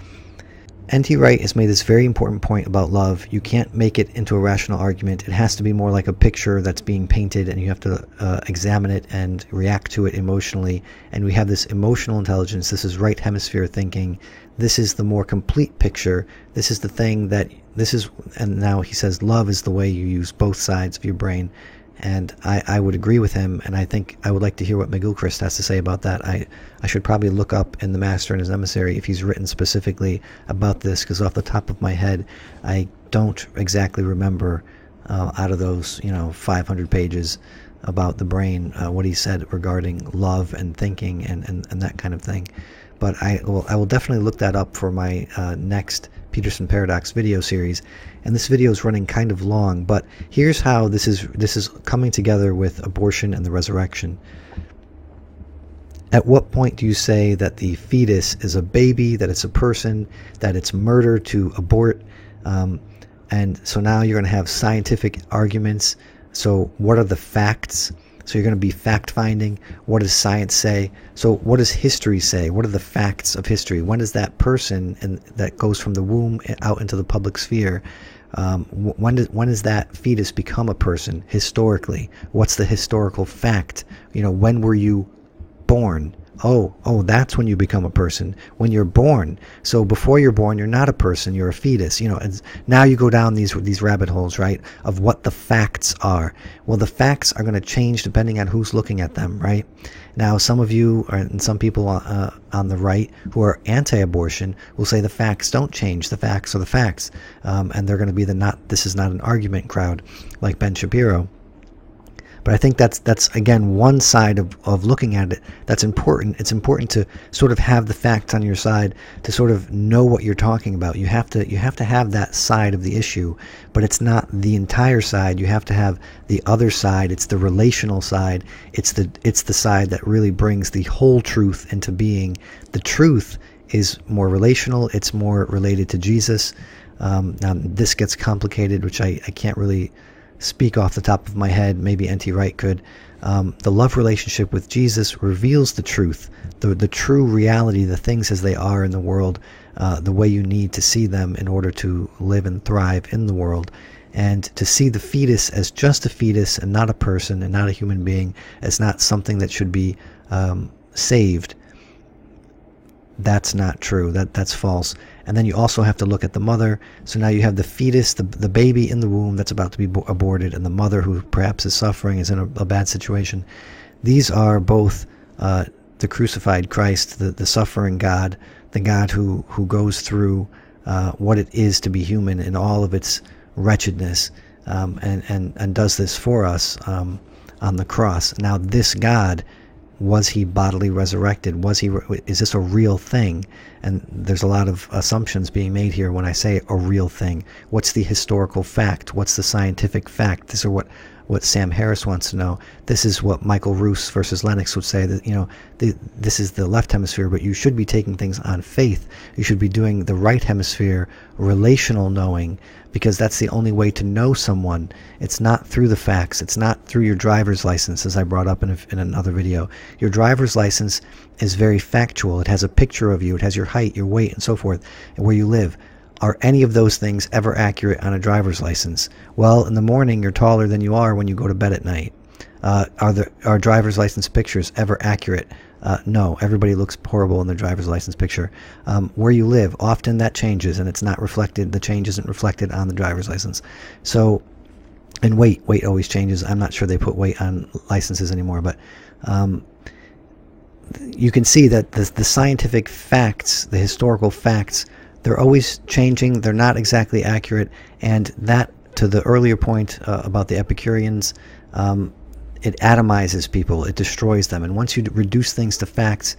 N.T. Wright has made this very important point about love. You can't make it into a rational argument. It has to be more like a picture that's being painted, and you have to examine it and react to it emotionally. And we have this emotional intelligence. This is right hemisphere thinking. This is the more complete picture. This is the thing and now he says love is the way you use both sides of your brain. And I would agree with him, and I think I would like to hear what McGilchrist has to say about that. I should probably look up in The Master and His Emissary if he's written specifically about this, because off the top of my head, I don't exactly remember out of those 500 pages about the brain what he said regarding love and thinking and that kind of thing. But I will definitely look that up for my next Peterson Paradox video series. And this video is running kind of long, but here's how this is coming together with abortion and the resurrection. At what point do you say that the fetus is a baby, that it's a person, that it's murder to abort? And so now you're going to have scientific arguments. So what are the facts? So you're going to be fact-finding. What does science say? So what does history say? What are the facts of history? When does that person that goes from the womb out into the public sphere, When does that fetus become a person historically? What's the historical fact? When were you born? Oh, that's when you become a person, when you're born. So before you're born, you're not a person, you're a fetus. And now you go down these rabbit holes, right, of what the facts are. Well, the facts are going to change depending on who's looking at them, right? Now, some of you, and some people on the right who are anti-abortion will say the facts don't change. The facts are the facts. And they're going to be this is not an argument crowd like Ben Shapiro. But I think that's again one side of looking at it that's important. It's important to sort of have the facts on your side, to sort of know what you're talking about. You have to have that side of the issue, but it's not the entire side. You have to have the other side. It's the relational side. It's the side that really brings the whole truth into being. The truth is more relational. It's more related to Jesus. Now this gets complicated, which I can't really speak off the top of my head. Maybe N.T. Wright could. The love relationship with Jesus reveals the truth, the true reality, the things as they are in the world, the way you need to see them in order to live and thrive in the world. And to see the fetus as just a fetus and not a person and not a human being, as not something that should be saved, that's not true. That's false. And then you also have to look at the mother. So now you have the fetus, the baby in the womb that's about to be aborted, and the mother who perhaps is suffering, is in a bad situation. These are both the crucified Christ, the suffering God, the God who goes through what it is to be human in all of its wretchedness, and does this for us on the cross. Now this God, was he bodily resurrected? Is this a real thing? And there's a lot of assumptions being made here when I say a real thing. What's the historical fact? What's the scientific fact? This is what Sam Harris wants to know. This is what Michael Roos versus Lennox would say, that this is the left hemisphere, but you should be taking things on faith. You should be doing the right hemisphere, relational knowing, because that's the only way to know someone. It's not through the facts. It's not through your driver's license, as I brought up in another video. Your driver's license is very factual. It has a picture of you. It has your height, your weight, and so forth, and where you live. Are any of those things ever accurate on a driver's license? Well, in the morning, you're taller than you are when you go to bed at night. Are driver's license pictures ever accurate? No, everybody looks horrible in their driver's license picture. Where you live, often that changes, and it's not reflected. The change isn't reflected on the driver's license. So, and weight always changes. I'm not sure they put weight on licenses anymore, but you can see that the scientific facts, the historical facts, they're always changing. They're not exactly accurate. And that, to the earlier point about the Epicureans, it atomizes people. It destroys them. And once you reduce things to facts,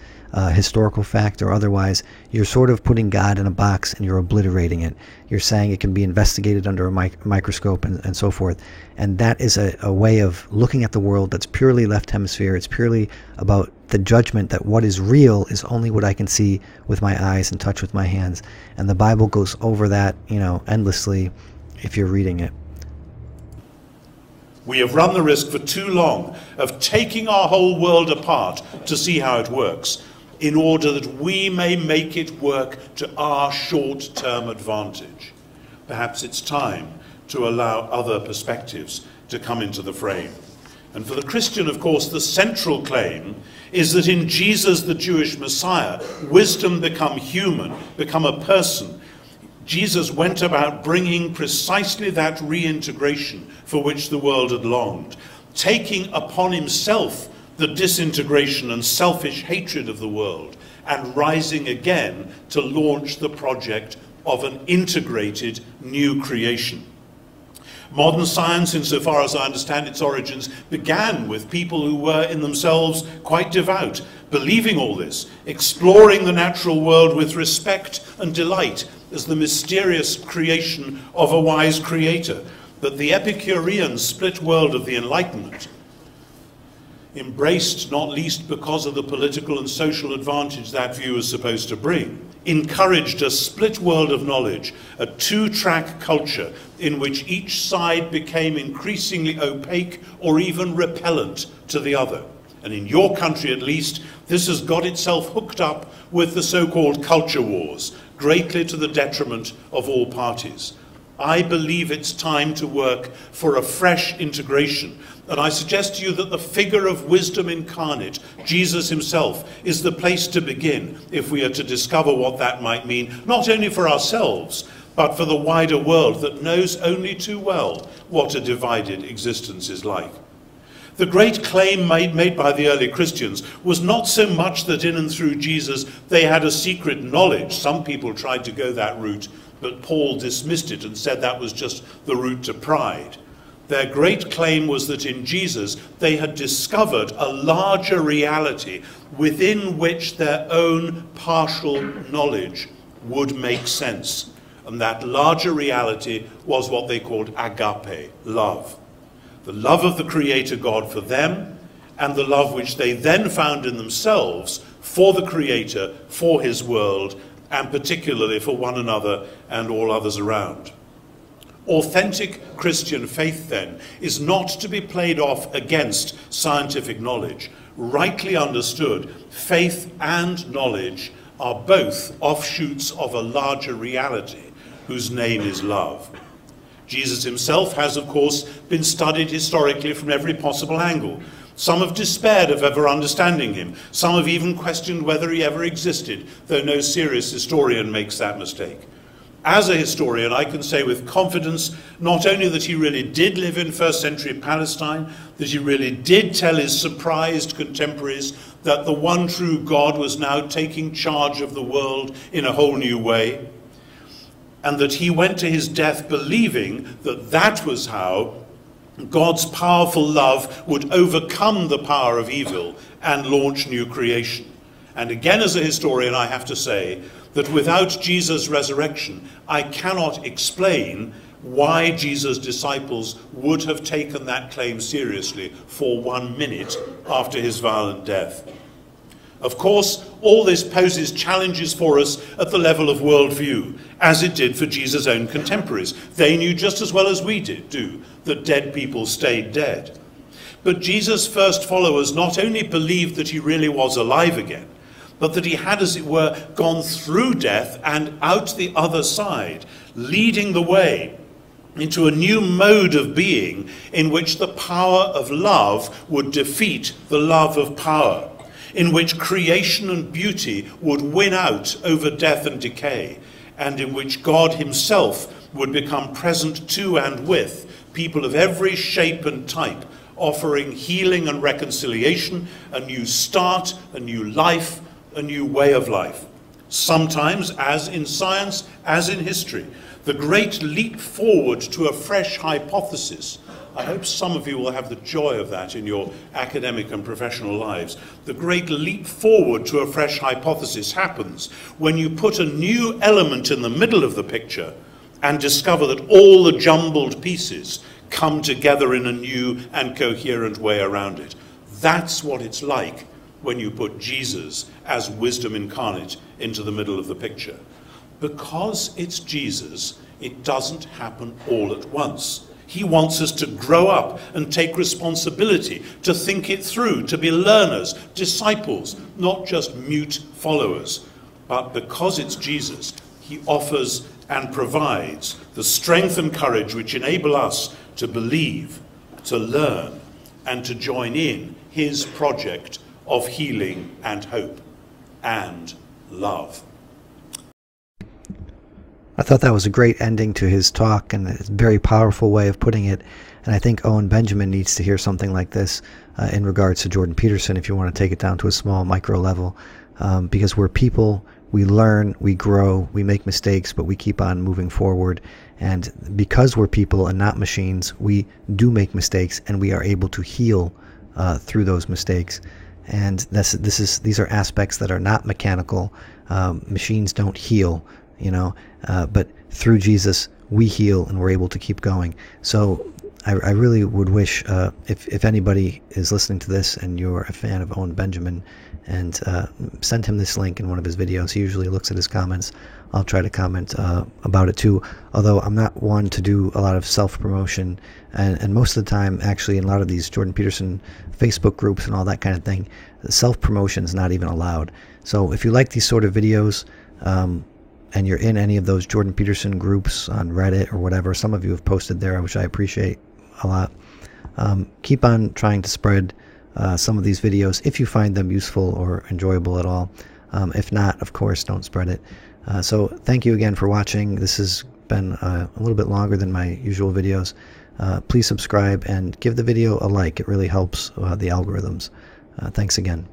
historical fact or otherwise, you're sort of putting God in a box and you're obliterating it. You're saying it can be investigated under a microscope and so forth. And that is a way of looking at the world that's purely left hemisphere. It's purely about the judgment that what is real is only what I can see with my eyes and touch with my hands. And the Bible goes over that, endlessly if you're reading it. We have run the risk for too long of taking our whole world apart to see how it works, in order that we may make it work to our short-term advantage. Perhaps it's time to allow other perspectives to come into the frame. And for the Christian, of course, the central claim is that in Jesus, the Jewish Messiah, wisdom become human, become a person. Jesus went about bringing precisely that reintegration for which the world had longed, taking upon himself the disintegration and selfish hatred of the world, and rising again to launch the project of an integrated new creation. Modern science, insofar as I understand its origins, began with people who were in themselves quite devout, believing all this, exploring the natural world with respect and delight as the mysterious creation of a wise creator. But the Epicurean split world of the Enlightenment, embraced not least because of the political and social advantage that view is supposed to bring, encouraged a split world of knowledge, a two-track culture in which each side became increasingly opaque or even repellent to the other. And in your country, at least, this has got itself hooked up with the so-called culture wars, greatly to the detriment of all parties. I believe it's time to work for a fresh integration. And I suggest to you that the figure of wisdom incarnate, Jesus himself, is the place to begin if we are to discover what that might mean, not only for ourselves, but for the wider world that knows only too well what a divided existence is like. The great claim made by the early Christians was not so much that in and through Jesus they had a secret knowledge. Some people tried to go that route, but Paul dismissed it and said that was just the route to pride. Their great claim was that in Jesus they had discovered a larger reality within which their own partial knowledge would make sense. And that larger reality was what they called agape, love. The love of the Creator God for them, and the love which they then found in themselves for the Creator, for his world, and particularly for one another and all others around. Authentic Christian faith, then, is not to be played off against scientific knowledge. Rightly understood, faith and knowledge are both offshoots of a larger reality, whose name is love. Jesus himself has, of course, been studied historically from every possible angle. Some have despaired of ever understanding him. Some have even questioned whether he ever existed, though no serious historian makes that mistake. As a historian, I can say with confidence not only that he really did live in first century Palestine, that he really did tell his surprised contemporaries that the one true God was now taking charge of the world in a whole new way, and that he went to his death believing that that was how God's powerful love would overcome the power of evil and launch new creation. And again, as a historian, I have to say that without Jesus' resurrection, I cannot explain why Jesus' disciples would have taken that claim seriously for 1 minute after his violent death. Of course, all this poses challenges for us at the level of worldview, as it did for Jesus' own contemporaries. They knew just as well as we do that dead people stayed dead. But Jesus' first followers not only believed that he really was alive again, but that he had, as it were, gone through death and out the other side, leading the way into a new mode of being in which the power of love would defeat the love of power, in which creation and beauty would win out over death and decay, and in which God himself would become present to and with people of every shape and type, offering healing and reconciliation, a new start, a new life, a new way of life. Sometimes, as in science, as in history, the great leap forward to a fresh hypothesis. I hope some of you will have the joy of that in your academic and professional lives. The great leap forward to a fresh hypothesis happens when you put a new element in the middle of the picture and discover that all the jumbled pieces come together in a new and coherent way around it. That's what it's like when you put Jesus as wisdom incarnate into the middle of the picture. Because it's Jesus, it doesn't happen all at once. He wants us to grow up and take responsibility, to think it through, to be learners, disciples, not just mute followers. But because it's Jesus, he offers and provides the strength and courage which enable us to believe, to learn, and to join in his project of healing and hope and love. I thought that was a great ending to his talk and a very powerful way of putting it. And I think Owen Benjamin needs to hear something like this in regards to Jordan Peterson, if you want to take it down to a small micro level. Because we're people, we learn, we grow, we make mistakes, but we keep on moving forward. And because we're people and not machines, we do make mistakes and we are able to heal through those mistakes. And these are aspects that are not mechanical. Machines don't heal, but through Jesus we heal and we're able to keep going. So I really would wish, if anybody is listening to this and you're a fan of Owen Benjamin, and send him this link in one of his videos. He usually looks at his comments. I'll try to comment about it too, although I'm not one to do a lot of self-promotion, and most of the time, actually, in a lot of these Jordan Peterson Facebook groups and all that kind of thing, self-promotion is not even allowed. So if you like these sort of videos, and you're in any of those Jordan Peterson groups on Reddit or whatever, some of you have posted there, which I appreciate a lot. Keep on trying to spread some of these videos if you find them useful or enjoyable at all. If not, of course, don't spread it. So thank you again for watching. This has been a little bit longer than my usual videos. Please subscribe and give the video a like. It really helps the algorithms. Thanks again.